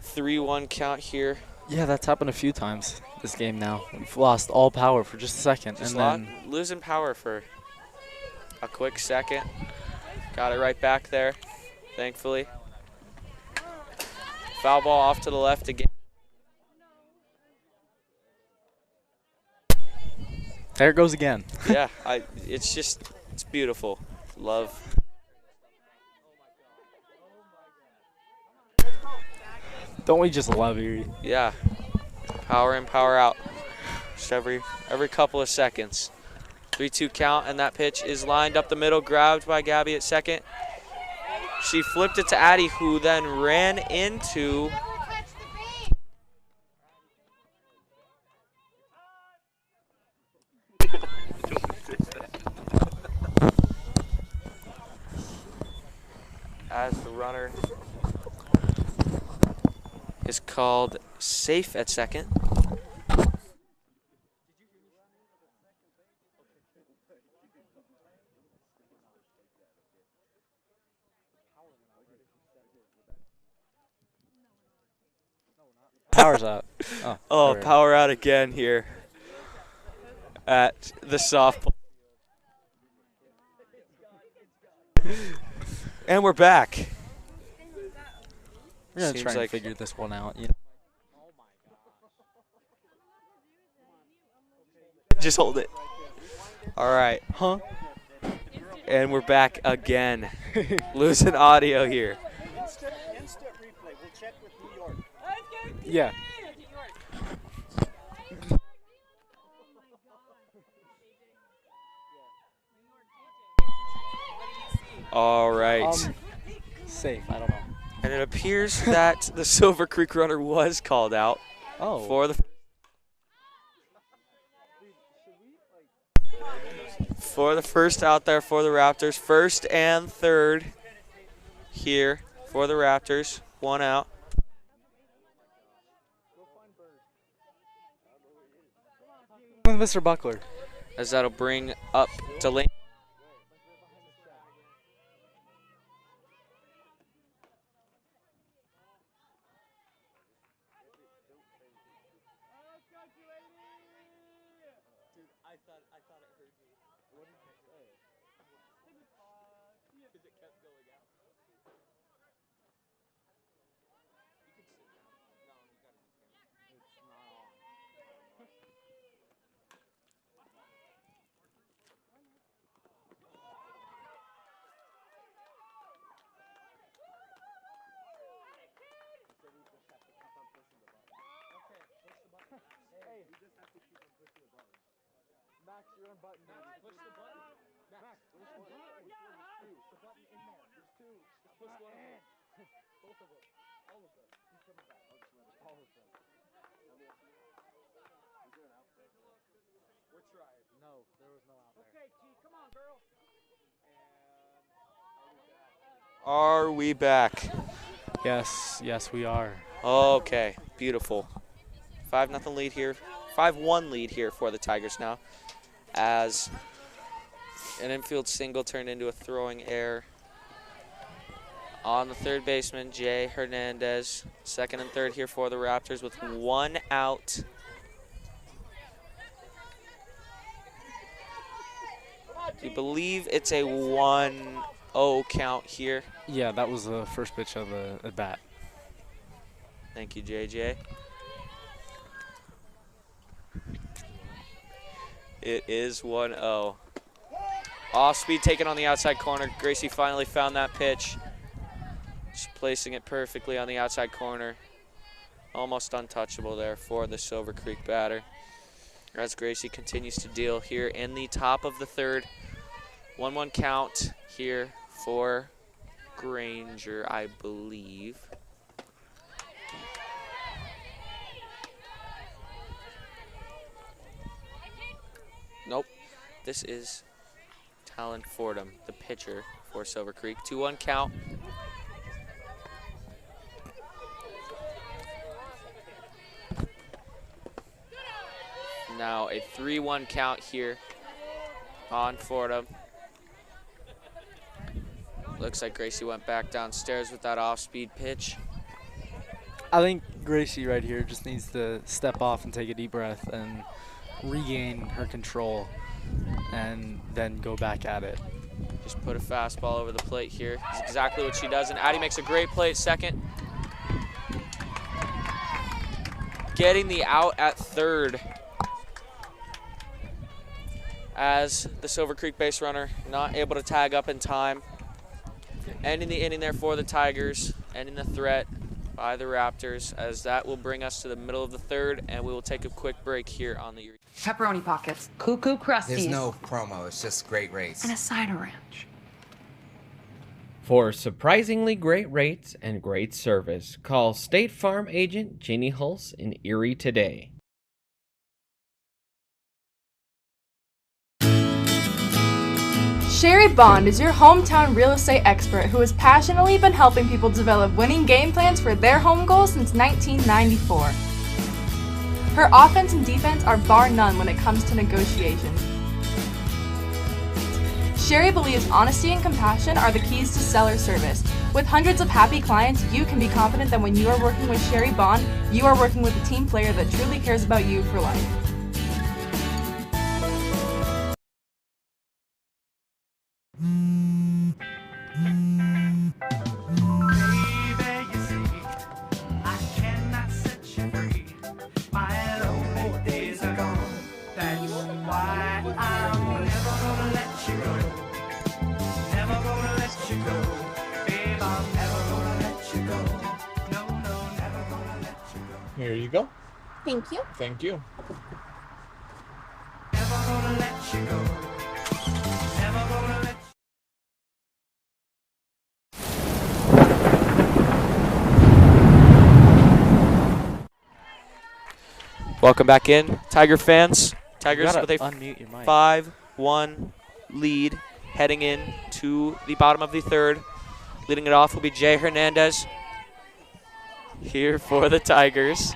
3-1 count here. Yeah, that's happened a few times this game now. We've lost all power for just a second. Just and then losing power for a quick second. Got it right back there, thankfully. Foul ball off to the left again. there it goes again. Yeah, it's beautiful. Love. Don't we just love Erie? Yeah, power in, power out. Just every couple of seconds. 3-2 count, and that pitch is lined up the middle, grabbed by Gabby at second. She flipped it to Addie, who then ran into as the runner is called safe at second. Power's out. Oh, there. power out again here at the softball. And we're back. We're going to Seems try and like- figure this one out. Just hold it. All right. Huh? And we're back again. Losing audio here. Yeah. All right. Safe. I don't know. And it appears that the Silver Creek runner was called out for the first out there for the Raptors. First and third here for the Raptors. One out. Mr. Buckler. As that'll bring up Delaney. Are we back? Yes, we are. Okay, beautiful. 5-0 lead here. 5-1 lead here for the Tigers now, as an infield single turned into a throwing error on the third baseman, Jay Hernandez. Second and third here for the Raptors with one out. I believe it's a 1-0 count here. Yeah, that was the first pitch of the at bat. Thank you, JJ. It is 1-0. Off speed taken on the outside corner. Gracie finally found that pitch. Just placing it perfectly on the outside corner. Almost untouchable there for the Silver Creek batter. As Gracie continues to deal here in the top of the third. 1-1 count here for Granger, I believe. Nope. This is Talon Fordham, the pitcher for Silver Creek. 2-1 count. Now a 3-1 count here on Fordham. Looks like Gracie went back downstairs with that off-speed pitch. I think Gracie right here just needs to step off and take a deep breath and regain her control and then go back at it. Just put a fastball over the plate here. That's exactly what she does, and Addie makes a great play at second. Getting the out at third as the Silver Creek base runner not able to tag up in time. Ending the inning there for the Tigers, ending the threat by the Raptors, as that will bring us to the middle of the third, and we will take a quick break here on the Erie. Pepperoni pockets, cuckoo crusties. There's no promo, it's just great rates. And a cider ranch. For surprisingly great rates and great service, call State Farm agent Jeannie Hulse in Erie today. Sherry Bond is your hometown real estate expert who has passionately been helping people develop winning game plans for their home goals since 1994. Her offense and defense are bar none when it comes to negotiations. Sherry believes honesty and compassion are the keys to seller service. With hundreds of happy clients, you can be confident that when you are working with Sherry Bond, you are working with a team player that truly cares about you for life. Here you go. Thank you. Thank you. Welcome back in, Tiger fans. Tigers with a unmute your mic. 5-1 lead heading in to the bottom of the third. Leading it off will be Jay Hernandez here for the Tigers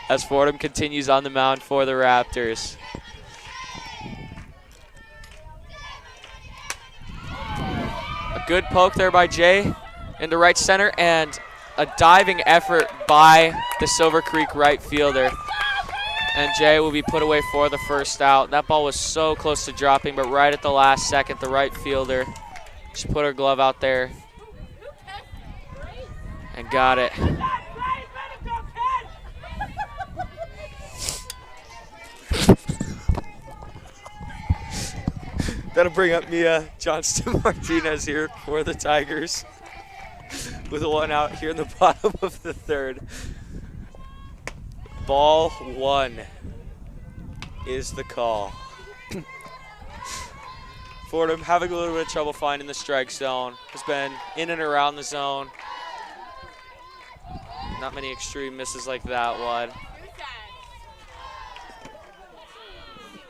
as Fordham continues on the mound for the Raptors. A good poke there by Jay into right center, and a diving effort by the Silver Creek right fielder. And Jay will be put away for the first out. That ball was so close to dropping, but right at the last second, the right fielder just put her glove out there and got it. That'll bring up Mia Johnston-Martinez here for the Tigers with a one out here in the bottom of the third. Ball one is the call. Fordham having a little bit of trouble finding the strike zone. Has been in and around the zone. Not many extreme misses like that one.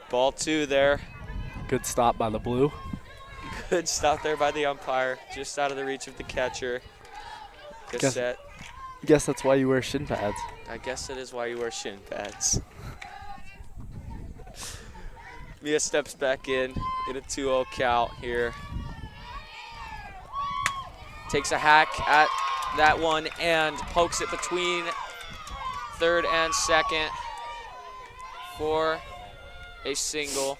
Ball two there. Good stop by the blue. Good stop there by the umpire, just out of the reach of the catcher. Good set. Guess that's why you wear shin pads. I guess it is why you wear shin pads. Mia steps back in a 2-0 count here. Takes a hack at that one and pokes it between third and second for a single.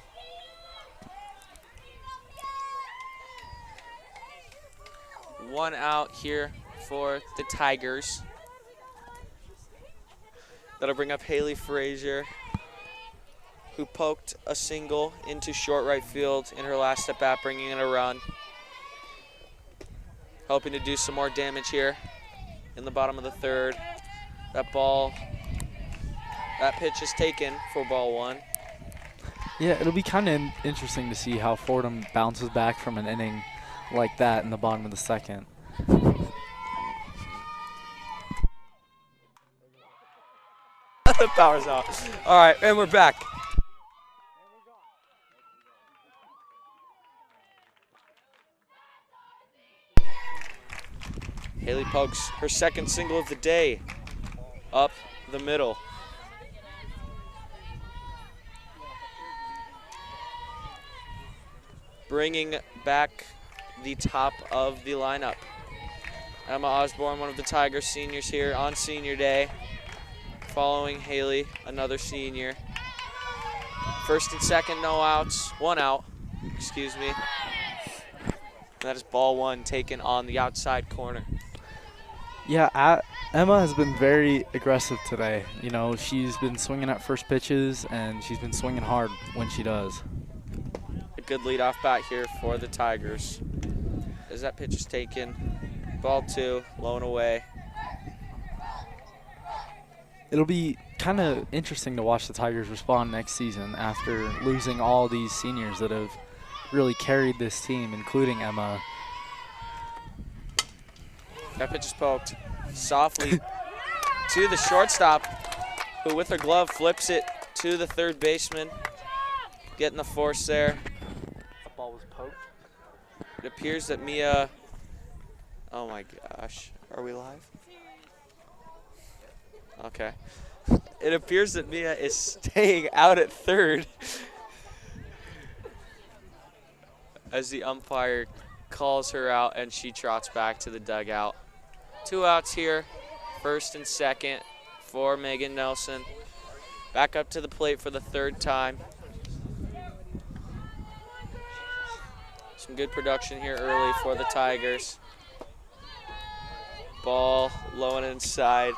One out here for the Tigers. That'll bring up Haley Frazier, who poked a single into short right field in her last at bat, bringing in a run. Hoping to do some more damage here in the bottom of the third. That pitch is taken for ball one. Yeah, it'll be kind of interesting to see how Fordham bounces back from an inning like that in the bottom of the second. The power's out. All right, and we're back. Haley pokes her second single of the day up the middle. Bringing back the top of the lineup. Emma Osborne, one of the Tigers seniors here on senior day, following Haley, another senior. First and second, no outs, 1 out, excuse me. That is ball 1 taken on the outside corner. Yeah, Emma has been very aggressive today. You know, she's been swinging at first pitches, and she's been swinging hard when she does. A good leadoff bat here for the Tigers. As that pitch is taken, ball 2, low and away. It'll be kind of interesting to watch the Tigers respond next season after losing all these seniors that have really carried this team, including Emma. That pitch is poked softly to the shortstop, who with her glove flips it to the third baseman. Getting the force there. The ball was poked. It appears that Mia, oh my gosh, are we live? Okay. It appears that Mia is staying out at third as the umpire calls her out and she trots back to the dugout. 2 outs here, first and second for Megan Nelson. Back up to the plate for the 3rd time. Some good production here early for the Tigers. Ball low and inside.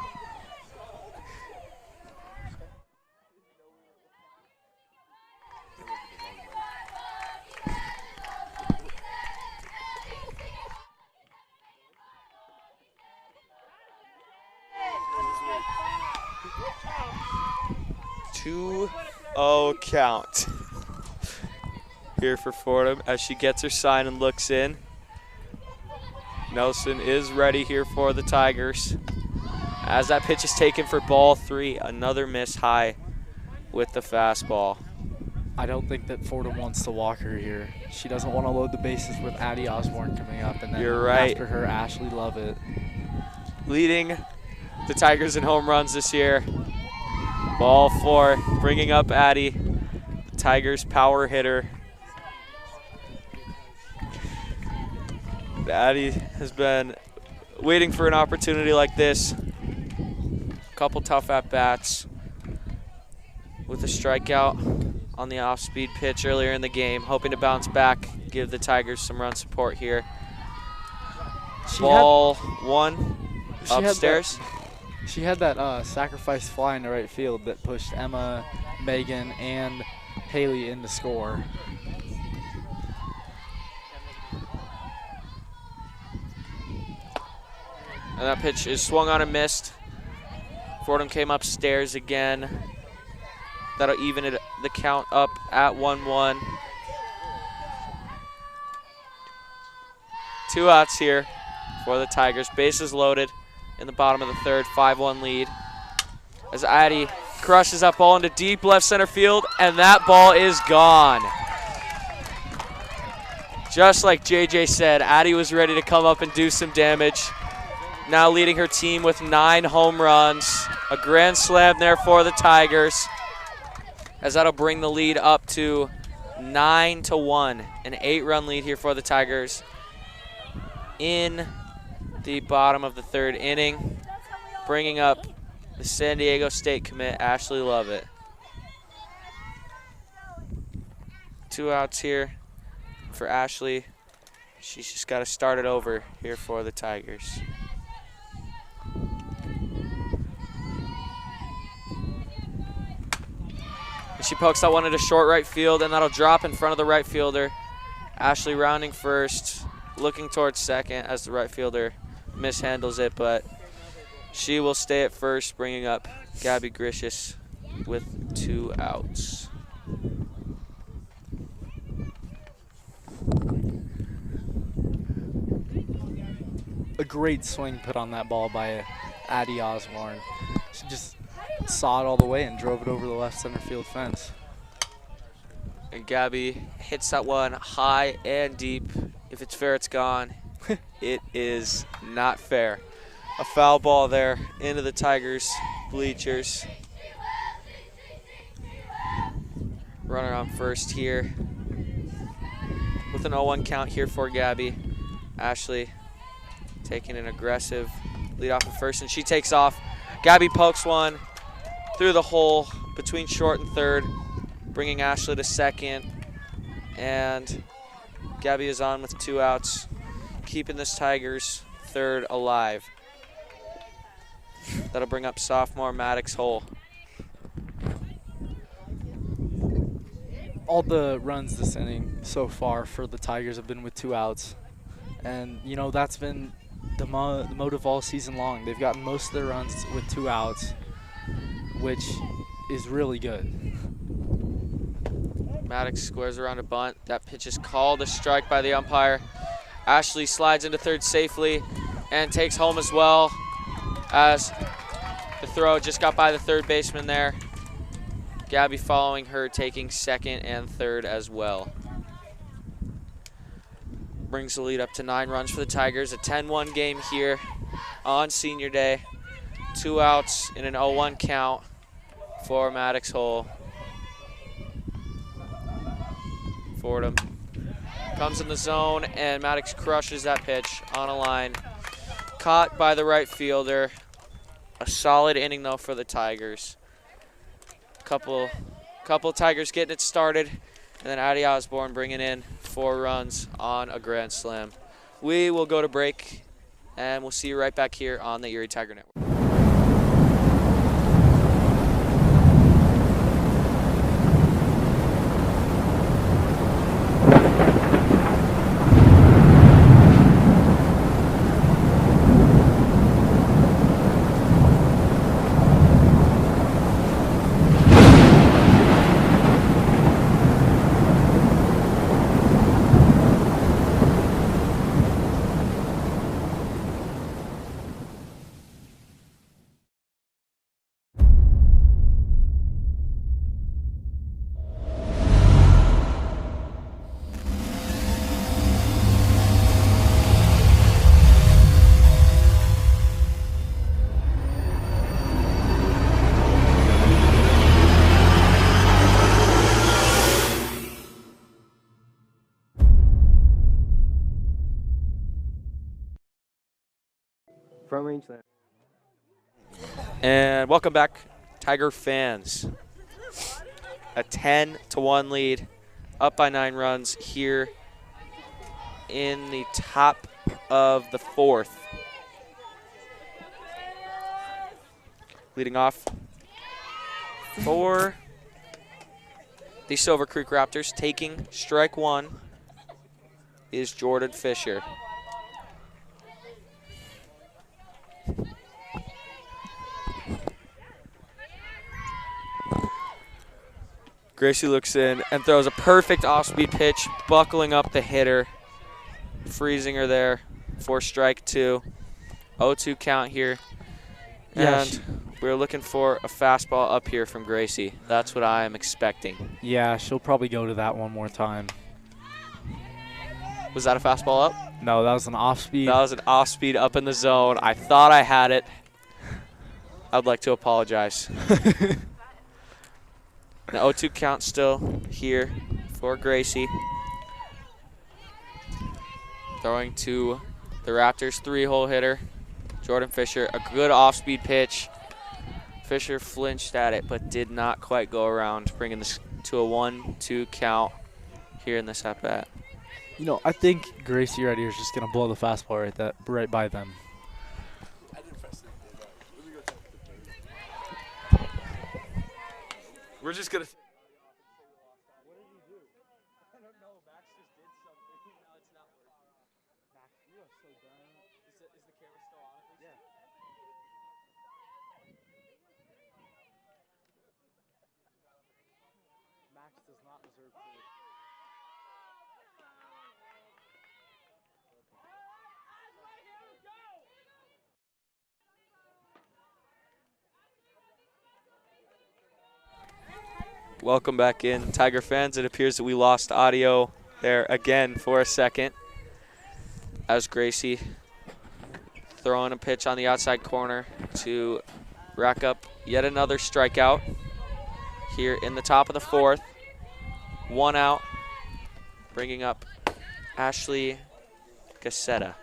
Two 2-0 count here for Fordham as she gets her sign and looks in. Nelson is ready here for the Tigers. As that pitch is taken for ball 3, another miss high with the fastball. I don't think that Fordham wants to walk her here. She doesn't want to load the bases with Addie Osborne coming up, and then You're right. after her, Ashley Lovett. Leading the Tigers in home runs this year. Ball 4, bringing up Addie, the Tigers power hitter. Addie has been waiting for an opportunity like this. Couple tough at-bats with a strikeout on the off-speed pitch earlier in the game, hoping to bounce back, give the Tigers some run support here. Ball 1 upstairs. She had that sacrifice fly in the right field that pushed Emma, Megan, and Haley in to score. And that pitch is swung on and missed. Fordham came upstairs again. That'll even it, the count up at 1-1. 2 outs here for the Tigers. Bases loaded in the bottom of the 3rd, 5-1 lead. As Addie crushes that ball into deep left center field, and that ball is gone. Just like JJ said, Addie was ready to come up and do some damage. Now leading her team with 9 home runs. A grand slam there for the Tigers, as that'll bring the lead up to 9-1. An 8-run lead here for the Tigers in the bottom of the 3rd inning, bringing up the San Diego State commit, Ashley Lovett. 2 outs here for Ashley. She's just got to start it over here for the Tigers. And she pokes that one into short right field, and that'll drop in front of the right fielder. Ashley rounding first, looking towards second as the right fielder mishandles it, but she will stay at first, bringing up Gabby Gricius with 2 outs. A great swing put on that ball by Addie Osborne. She just saw it all the way and drove it over the left center field fence. And Gabby hits that one high and deep. If it's fair, it's gone. It is not fair. A foul ball there into the Tigers bleachers. Runner on first here with an 0-1 count here for Gabby. Ashley taking an aggressive lead off at first, and she takes off. Gabby pokes one through the hole between short and third, bringing Ashley to second. And Gabby is on with 2 outs, keeping this Tigers third alive. That'll bring up sophomore Maddox Hole. All the runs this inning so far for the Tigers have been with 2 outs. And, you know, that's been the motive all season long. They've gotten most of their runs with 2 outs, which is really good. Maddox squares around a bunt. That pitch is called a strike by the umpire. Ashley slides into third safely and takes home as well, as the throw just got by the third baseman there. Gabby following her, taking second and third as well. Brings the lead up to 9 runs for the Tigers. A 10-1 game here on senior day. 2 outs in an 0-1 count for Maddox Hole. Fordham comes in the zone, and Maddox crushes that pitch on a line. Caught by the right fielder. A solid inning, though, for the Tigers. Couple Tigers getting it started, and then Addie Osborne bringing in 4 runs on a grand slam. We will go to break, and we'll see you right back here on the Erie Tiger Network. Front range land. And welcome back, Tiger fans. A 10-1 lead, up by 9 runs here in the top of the 4th. Leading off for the Silver Creek Raptors, taking strike 1 is Jordan Fisher. Gracie looks in and throws a perfect off-speed pitch, buckling up the hitter, freezing her there for strike 2. 0-2 count here. Yeah, And we're looking for a fastball up here from Gracie. That's what I am expecting. Yeah, she'll probably go to that one more time. Was that a fastball up? No, that was an off-speed. That was an off-speed up in the zone. I thought I had it. I'd like to apologize. The 0-2 count still here for Gracie. Throwing to the Raptors' 3-hole hitter, Jordan Fisher. A good off-speed pitch. Fisher flinched at it, but did not quite go around, bringing this to a 1-2 count here in this at-bat. You know, I think Gracie right here is just going to blow the fastball right by them. We're just going to... What did he do? I don't know. Max just did something. Now it's not working. Max, you are so done. Is the camera still on? Yeah. Max does not deserve food. Welcome back in, Tiger fans. It appears that we lost audio there again for a second, as Gracie throwing a pitch on the outside corner to rack up yet another strikeout here in the top of the 4th. 1 out, bringing up Ashley Gassetta.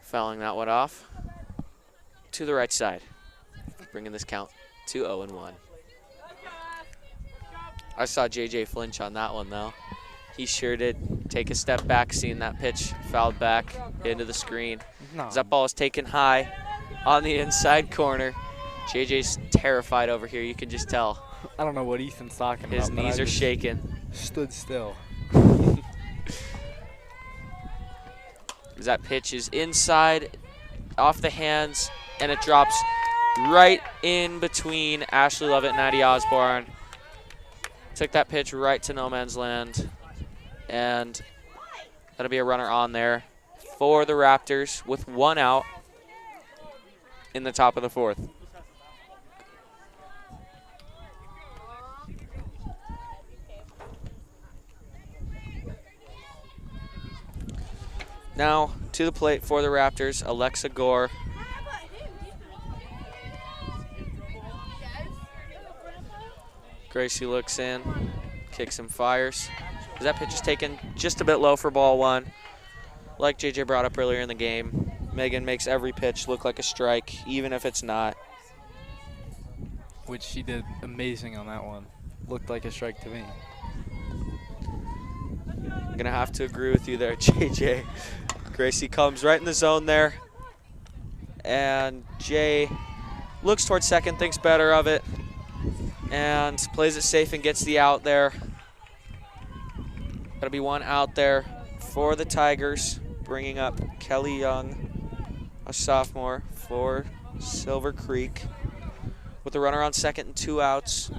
Fouling that one off to the right side, bringing this count to 0-1. I saw JJ flinch on that one, though. He sure did take a step back, seeing that pitch fouled back into the screen. No. That ball is taken high on the inside corner. JJ's terrified over here, you can just tell. I don't know what Ethan's talking about. His knees are shaking. Stood still. As that pitch is inside, off the hands, and it drops right in between Ashley Lovett and Addie Osborne. Took that pitch right to no man's land, and that'll be a runner on there for the Raptors with 1 out in the top of the 4th. Now to the plate for the Raptors, Alexa Gore. Gracie looks in, kicks and fires. That pitch is taken just a bit low for ball 1. Like JJ brought up earlier in the game, Megan makes every pitch look like a strike, even if it's not. Which she did amazing on that one. Looked like a strike to me. I'm gonna have to agree with you there, JJ. Gracie comes right in the zone there. And Jay looks towards second, thinks better of it, and plays it safe and gets the out there. That'll be 1 out there for the Tigers, bringing up Kelly Young, a sophomore for Silver Creek, with a runner on second and 2 outs.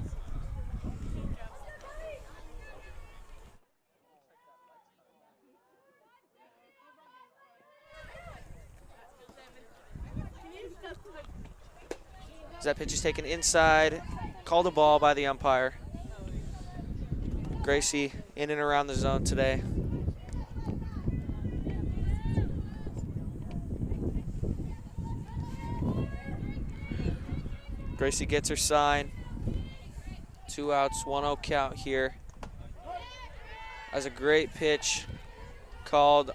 As that pitch is taken inside, called a ball by the umpire. Gracie in and around the zone today. Gracie gets her sign. 2 outs, 1-0 count here. As a great pitch called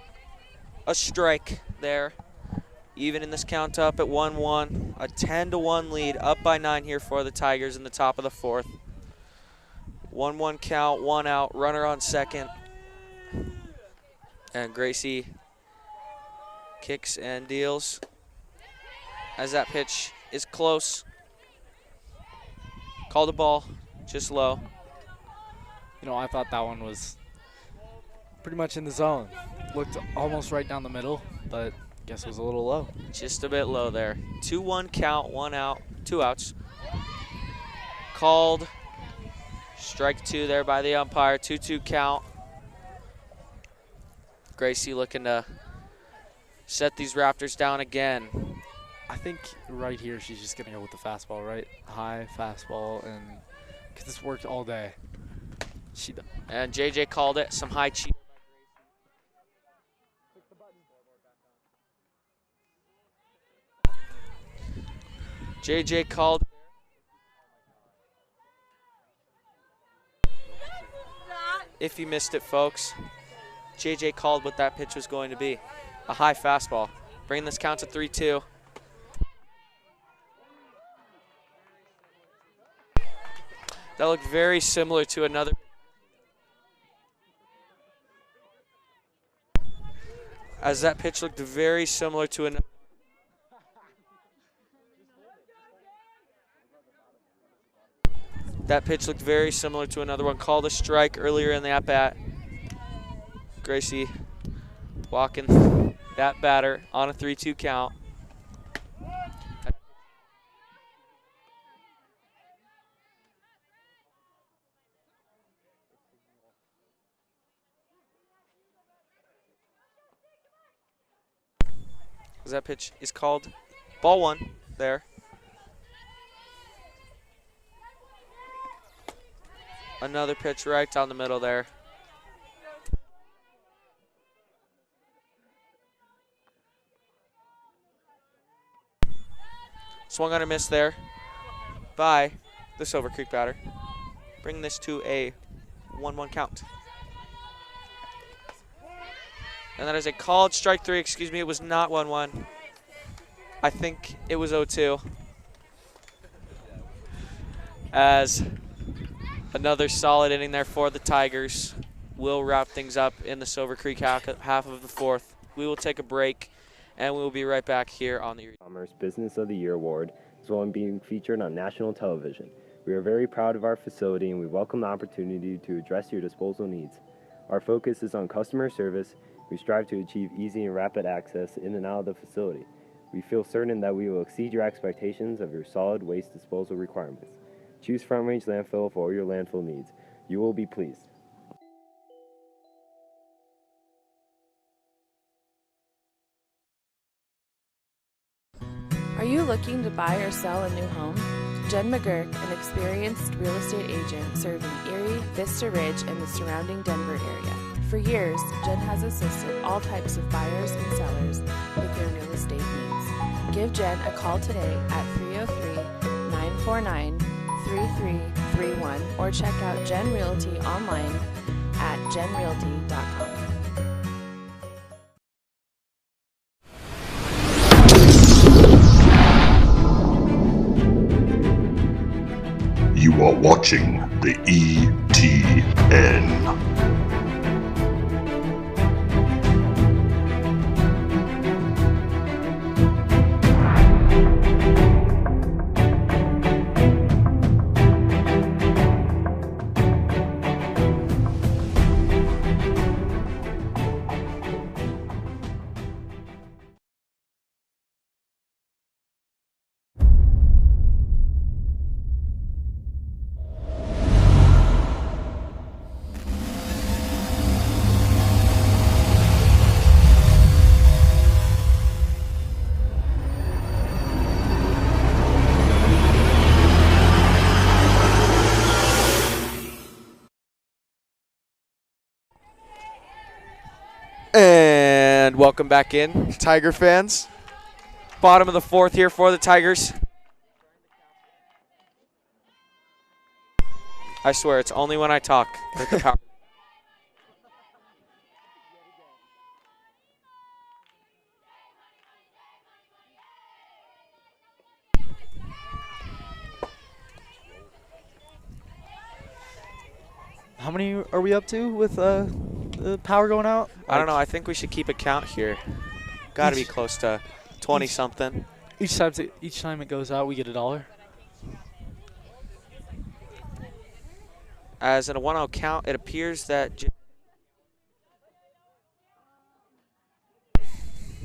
a strike there. Even in this count up at 1-1, a 10-1 lead, up by 9 here for the Tigers in the top of the 4th. 1-1 count, 1 out, runner on second. And Gracie kicks and deals as that pitch is close. Called a ball, just low. You know, I thought that one was pretty much in the zone. Looked almost right down the middle, but guess it was a little low. Just a bit low there. 2-1 count, 1 out, 2 outs. Called strike 2 there by the umpire, 2-2 count. Gracie looking to set these Raptors down again. I think right here she's just going to go with the fastball, right? High fastball, and because it's worked all day. And JJ called it, some high cheat. JJ called. If you missed it, folks, JJ called what that pitch was going to be. A high fastball. Bringing this count to 3-2. That looked very similar to another. As that pitch looked very similar to another. That pitch looked very similar to another one. Called a strike earlier in the at-bat. Gracie walking that batter on a 3-2 count. That pitch is called ball 1 there. Another pitch right down the middle there. Swung on a miss there by the Silver Creek batter. bring this to a 1-1 count. And that is a called strike 3. Excuse me, it was not 1-1. I think it was 0-2. As another solid inning there for the Tigers. We'll wrap things up in the Silver Creek half of the 4th. We will take a break, and we will be right back here on the Commerce Business of the Year Award, as well as being featured on national television. We are very proud of our facility, and we welcome the opportunity to address your disposal needs. Our focus is on customer service. We strive to achieve easy and rapid access in and out of the facility. We feel certain that we will exceed your expectations of your solid waste disposal requirements. Choose Front Range Landfill for all your landfill needs. You will be pleased. Are you looking to buy or sell a new home? Jen McGurk, an experienced real estate agent serving Erie, Vista Ridge, and the surrounding Denver area. For years, Jen has assisted all types of buyers and sellers with their real estate needs. Give Jen a call today at 303-949-3331 or check out Jen Realty online at jenrealty.com. You are watching the ETN. And welcome back in, Tiger fans. Bottom of the 4th here for the Tigers. I swear, it's only when I talk that the power. How many are we up to with the power going out? I don't know. I think we should keep a count here. Got to be close to 20-something. Each time it goes out, we get $1. As in a 1-0 count, it appears that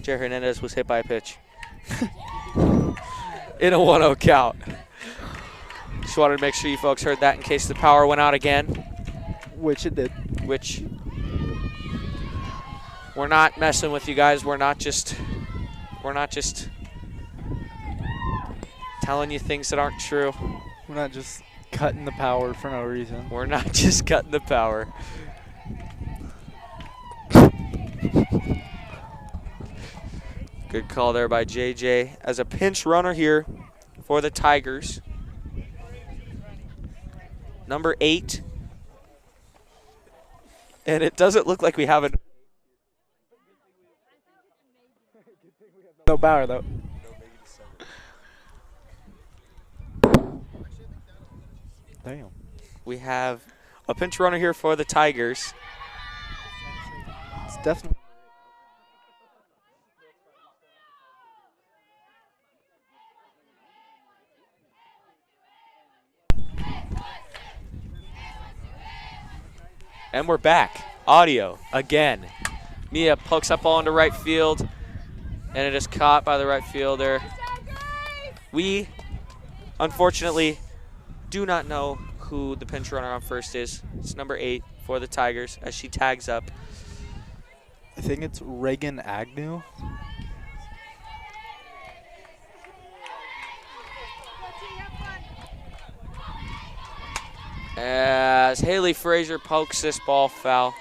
Jerry Hernandez was hit by a pitch. In a 1-0 count. Just wanted to make sure you folks heard that in case the power went out again. Which it did. Which we're not messing with you guys. We're not just telling you things that aren't true. We're not just cutting the power for no reason. We're not just cutting the power. Good call there by JJ as a pinch runner here for the Tigers. Number 8. And it doesn't look like we have no power though. Damn. We have a pinch runner here for the Tigers. It's definitely. And we're back. Audio again. Mia pokes up ball into right field, and it is caught by the right fielder. We, unfortunately, do not know who the pinch runner on first is. It's number 8 for the Tigers as she tags up. I think it's Reagan Agnew. As Haley Frazier pokes this ball foul.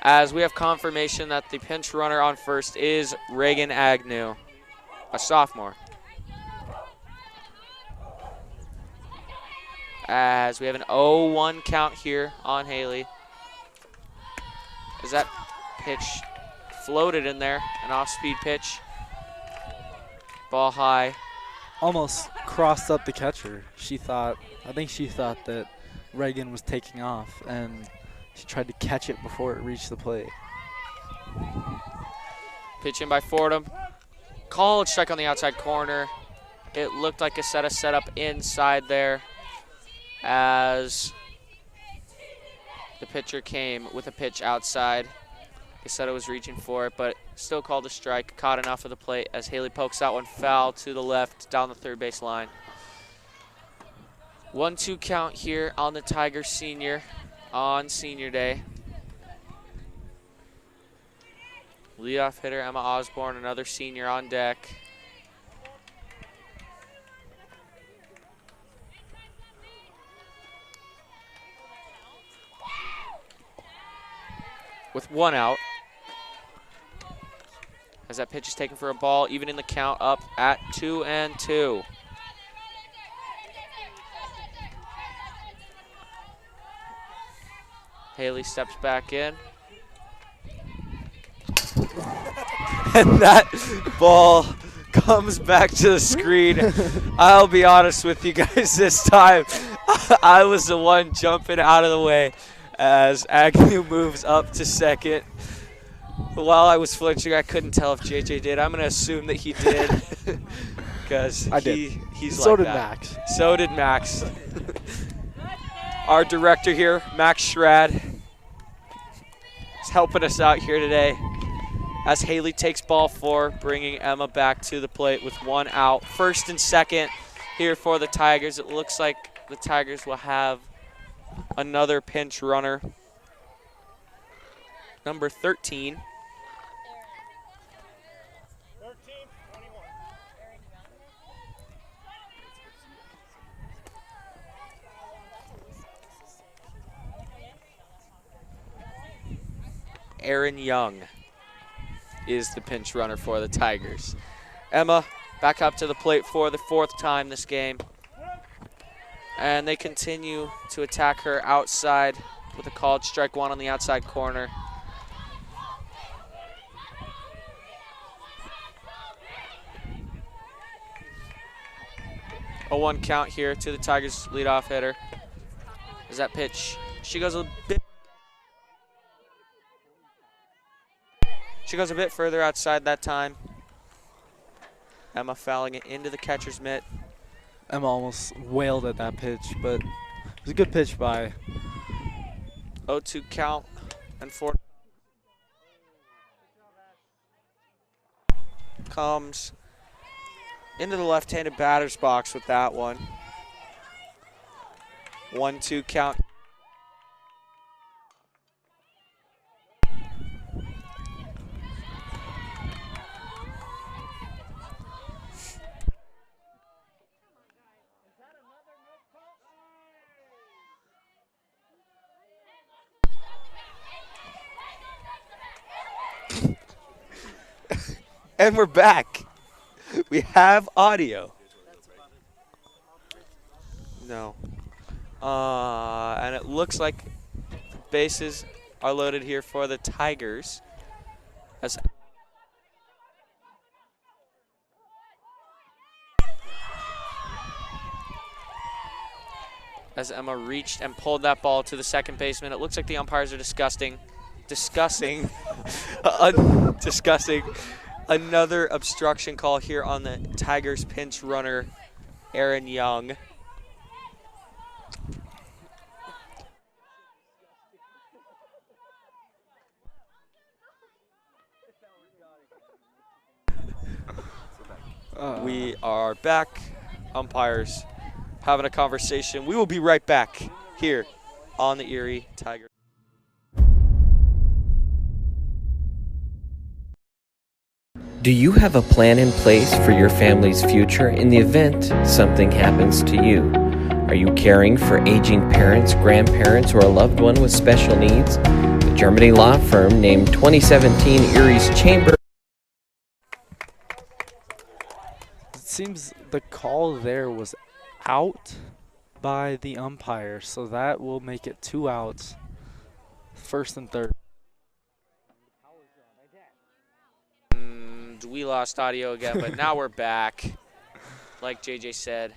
As we have confirmation that the pinch runner on first is Reagan Agnew, a sophomore. as we have an 0-1 count here on Haley. As that pitch floated in there, an off-speed pitch. Ball high. Almost crossed up the catcher. I think she thought that Reagan was taking off, and she tried to catch it before it reached the plate. Pitch in by Fordham. Called strike on the outside corner. It looked like a set up inside there as the pitcher came with a pitch outside. Casetta was reaching for it, but still called a strike. Caught enough of the plate as Haley pokes that one foul to the left down the third base line. 1-2 count here on the Tigers senior on senior day. Leadoff hitter Emma Osborne, another senior on deck. With one out. As that pitch is taken for a ball, even in the count, up at 2-2. Haley steps back in. And that ball comes back to the screen. I'll be honest with you guys this time. I was the one jumping out of the way as Agnew moves up to second. While I was flinching, I couldn't tell if JJ did. I'm going to assume that he did because he's so like did that. Max. So did Max. Our director here, Max Schrad, is helping us out here today as Haley takes ball 4, bringing Emma back to the plate with one out. First and second here for the Tigers. It looks like the Tigers will have another pinch runner. Number 13. Aaron Young is the pinch runner for the Tigers. Emma back up to the plate for the 4th time this game. And they continue to attack her outside with a called strike 1 on the outside corner. A 1 count here to the Tigers' leadoff hitter. Is that pitch? She goes a bit further outside that time. Emma fouling it into the catcher's mitt. Emma almost wailed at that pitch, but it was a good pitch by. 0-2 count and 4 comes into the left-handed batter's box with that one. 1-2 count. And we're back. We have audio. No. And it looks like bases are loaded here for the Tigers. As Emma reached and pulled that ball to the second baseman. It looks like the umpires are discussing another obstruction call here on the Tigers pinch runner, Aaron Young. We are back. Umpires having a conversation. We will be right back here on the Erie Tigers. Do you have a plan in place for your family's future in the event something happens to you? Are you caring for aging parents, grandparents, or a loved one with special needs? The Germany law firm named 2017 Erie's Chamber. It seems the call there was out. by the umpire, so that will make it 2 outs, first and third. We lost audio again, but now we're back. Like JJ said,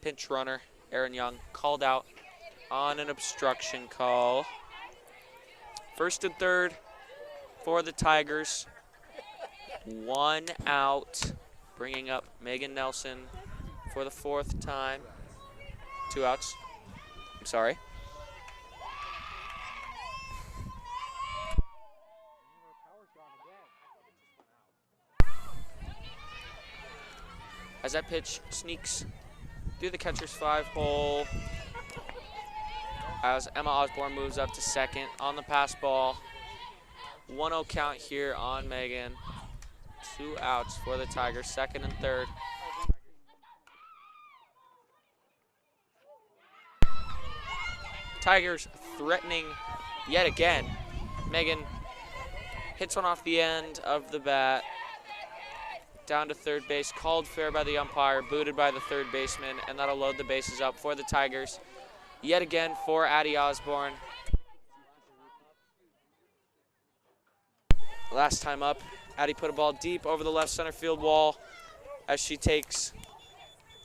pinch runner Aaron Young called out on an obstruction call. First and third for the Tigers. 1 out, bringing up Megan Nelson for the 4th time. 2 outs. I'm sorry. As that pitch sneaks through the catcher's 5-hole, as Emma Osborne moves up to second on the pass ball. 1-0 count here on Megan. 2 outs for the Tigers, second and third. Tigers threatening yet again. Megan hits one off the end of the bat. Down to third base, called fair by the umpire, booted by the third baseman, and that'll load the bases up for the Tigers. Yet again for Addie Osborne. Last time up, Addie put a ball deep over the left center field wall as she takes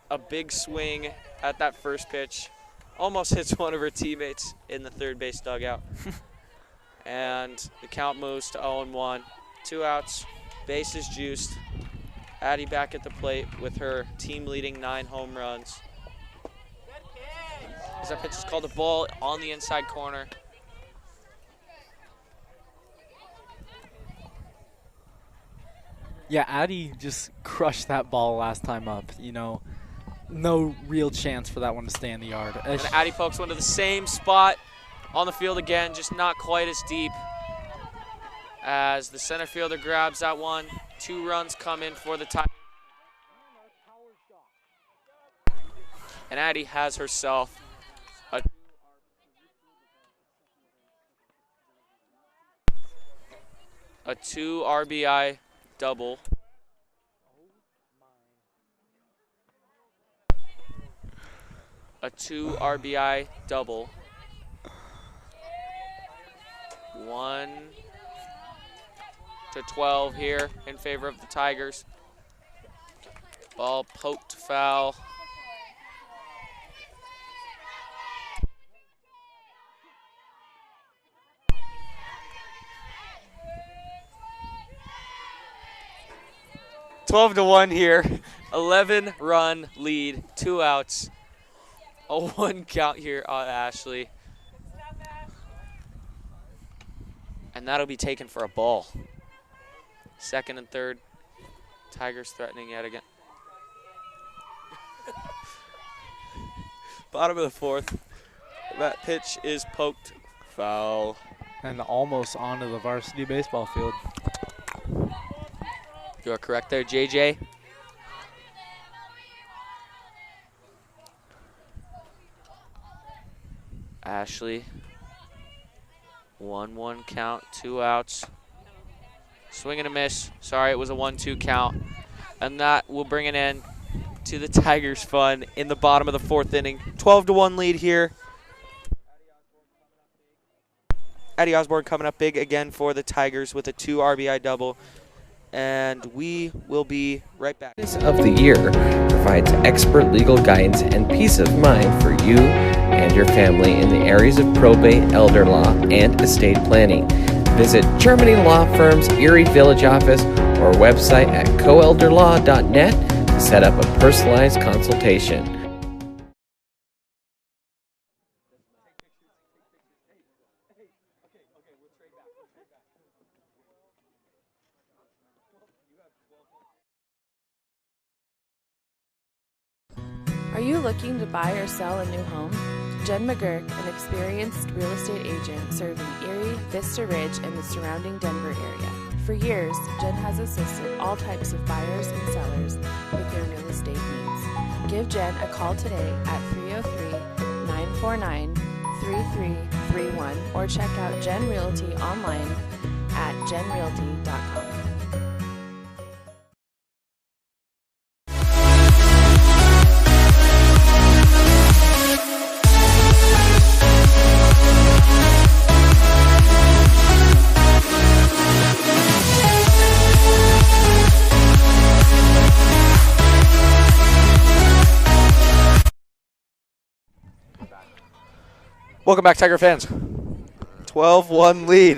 a big swing at that first pitch. Almost hits one of her teammates in the third base dugout. And the count moves to 0-1. 2 outs, bases juiced. Addie back at the plate with her team-leading 9 home runs. As that pitch is called a ball on the inside corner. Yeah, Addie just crushed that ball last time up. You know, no real chance for that one to stay in the yard. And Addie pokes one to the same spot on the field again, just not quite as deep. As the center fielder grabs that one. 2 runs come in for the Tigers. And Addie has herself a 2 RBI double. A 2 RBI double. 1 to 12 here in favor of the Tigers. Ball poked foul. (12-1) here. 11-run lead, 2 outs. A 1 count here on Ashley. And that'll be taken for a ball. Second and third. Tigers threatening yet again. Bottom of the 4th. That pitch is poked foul. And almost onto the varsity baseball field. You are correct there, JJ. Ashley. 1-1 count, 2 outs. Swing and a miss. Sorry, it was a 1-2 count. And that will bring an end to the Tigers' fun in the bottom of the 4th inning. 12-1 lead here. Addie Osborne coming up big again for the Tigers with a 2 RBI double. And we will be right back. Of the Year provides expert legal guidance and peace of mind for you and your family in the areas of probate, elder law, and estate planning. Visit Germany Law Firm's Erie Village office or website at coelderlaw.net to set up a personalized consultation. Are you looking to buy or sell a new home? Jen McGurk, an experienced real estate agent serving Erie, Vista Ridge, and the surrounding Denver area. For years, Jen has assisted all types of buyers and sellers with their real estate needs. Give Jen a call today at 303-949-3331 or check out Jen Realty online at jenrealty.com. Welcome back, Tiger fans. 12-1 lead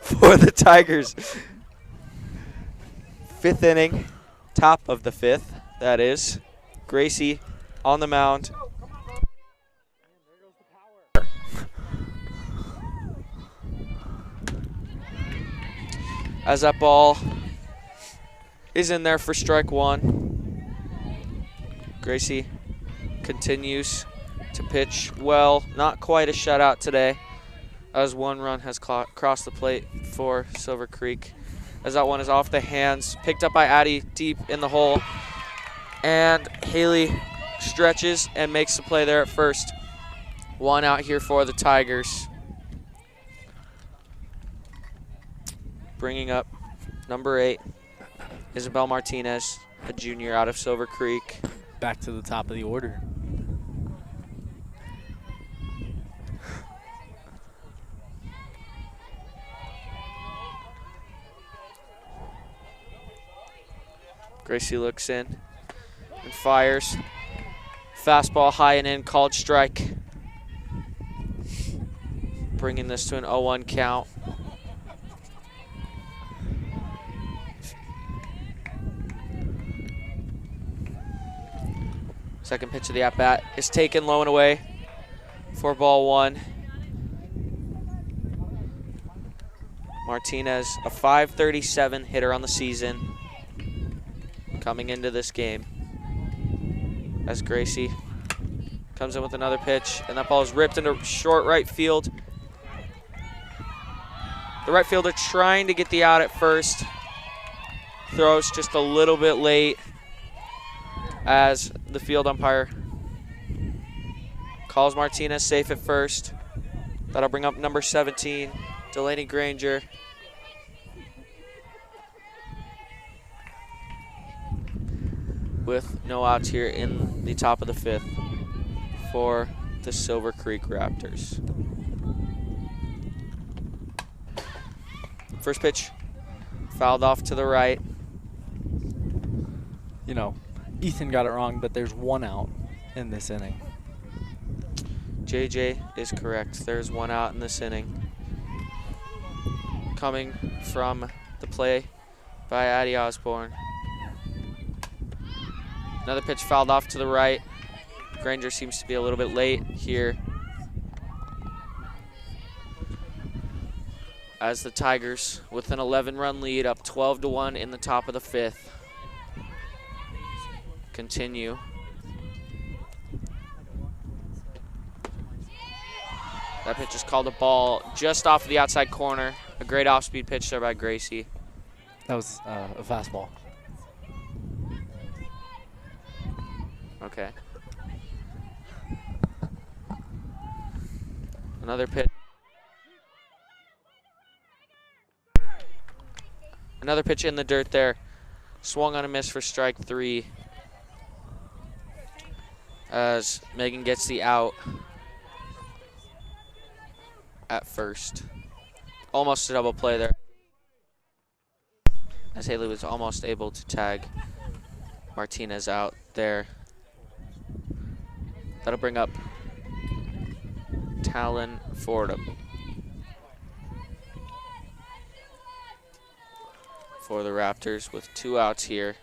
for the Tigers. 5th inning, top of the 5th, that is. Gracie on the mound. As that ball is in there for strike 1. Gracie continues to pitch well. Not quite a shutout today, as 1 run has crossed the plate for Silver Creek. As that one is off the hands, picked up by Addie deep in the hole. And Haley stretches and makes the play there at first. 1 out here for the Tigers. Bringing up number 8, Isabel Martinez, a junior out of Silver Creek. Back to the top of the order. Gracie looks in and fires. Fastball high and in, called strike. Bringing this to an 0-1 count. Second pitch of the at-bat is taken low and away for ball 1. Martinez, a .537 hitter on the season, coming into this game. As Gracie comes in with another pitch, and that ball is ripped into short right field. The right fielder trying to get the out at first. Throws just a little bit late, as the field umpire calls Martinez safe at first. That'll bring up number 17, Delaney Granger. With no outs here in the top of the 5th for the Silver Creek Raptors. First pitch, fouled off to the right. You know, Ethan got it wrong, but there's 1 out in this inning. JJ is correct. There's 1 out in this inning. Coming from the play by Addie Osborne. Another pitch fouled off to the right. Granger seems to be a little bit late here, as the Tigers, with an 11-run lead, up 12-1 in the top of the 5th, continue. That pitch is called a ball just off of the outside corner. A great off-speed pitch there by Gracie. That was a fastball. Okay. Another pitch. Another pitch in the dirt there. Swung on a miss for strike 3. As Megan gets the out at first. Almost a double play there, as Haley was almost able to tag Martinez out there. That'll bring up Talon Fordham for the Raptors with 2 outs here.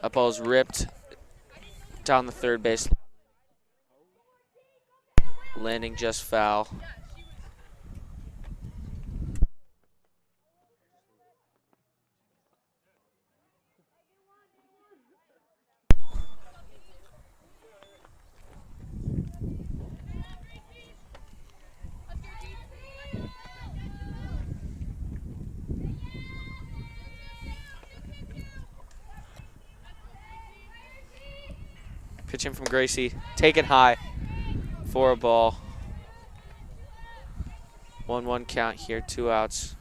That ball's ripped down the third base, landing just foul. Pitching from Gracie, taken high for a ball. 1-1 count here, 2 outs.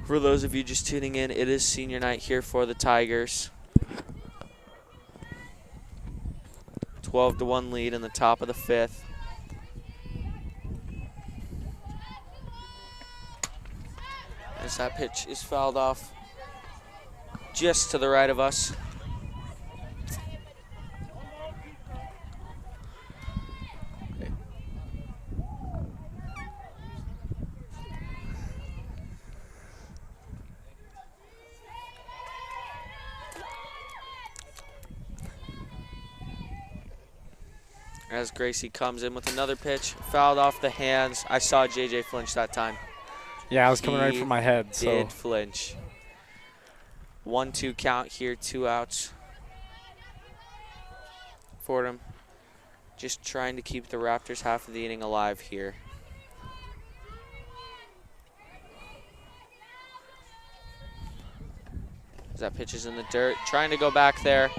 For those of you just tuning in, it is senior night here for the Tigers. 12-1 lead in the top of the 5th. As that pitch is fouled off just to the right of us. as Gracie comes in with another pitch, fouled off the hands. I saw JJ flinch that time. Yeah, I was coming right He from my head. So did flinch. 1-2 count here, 2 outs. Fordham just trying to keep the Raptors half of the inning alive here. As that pitch is in the dirt, trying to go back there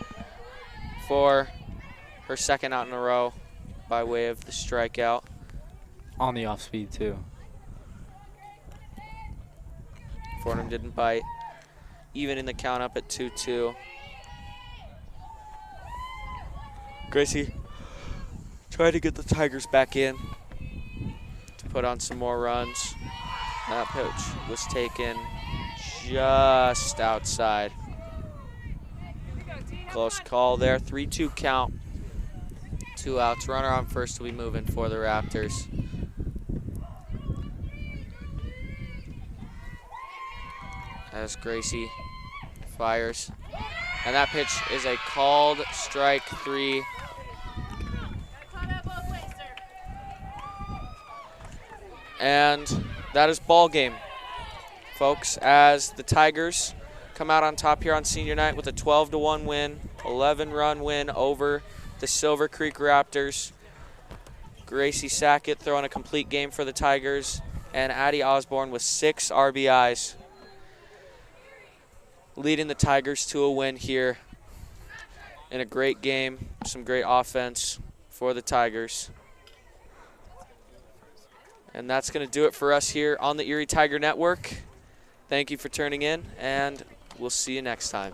for her second out in a row by way of the strikeout. on the off speed too. Fordham didn't bite, even in the count up at 2-2. Gracie tried to get the Tigers back in to put on some more runs. That pitch was taken just outside. Close call there, 3-2 count. 2 outs, runner on first will be moving for the Raptors. As Gracie fires. And that pitch is a called strike 3. And that is ball game, folks, as the Tigers come out on top here on senior night with a 12-1 win, 11-run win over the Silver Creek Raptors. Gracie Sackett throwing a complete game for the Tigers, and Addie Osborne with 6 RBIs, leading the Tigers to a win here in a great game, some great offense for the Tigers. And that's going to do it for us here on the Erie Tiger Network. Thank you for tuning in, and we'll see you next time.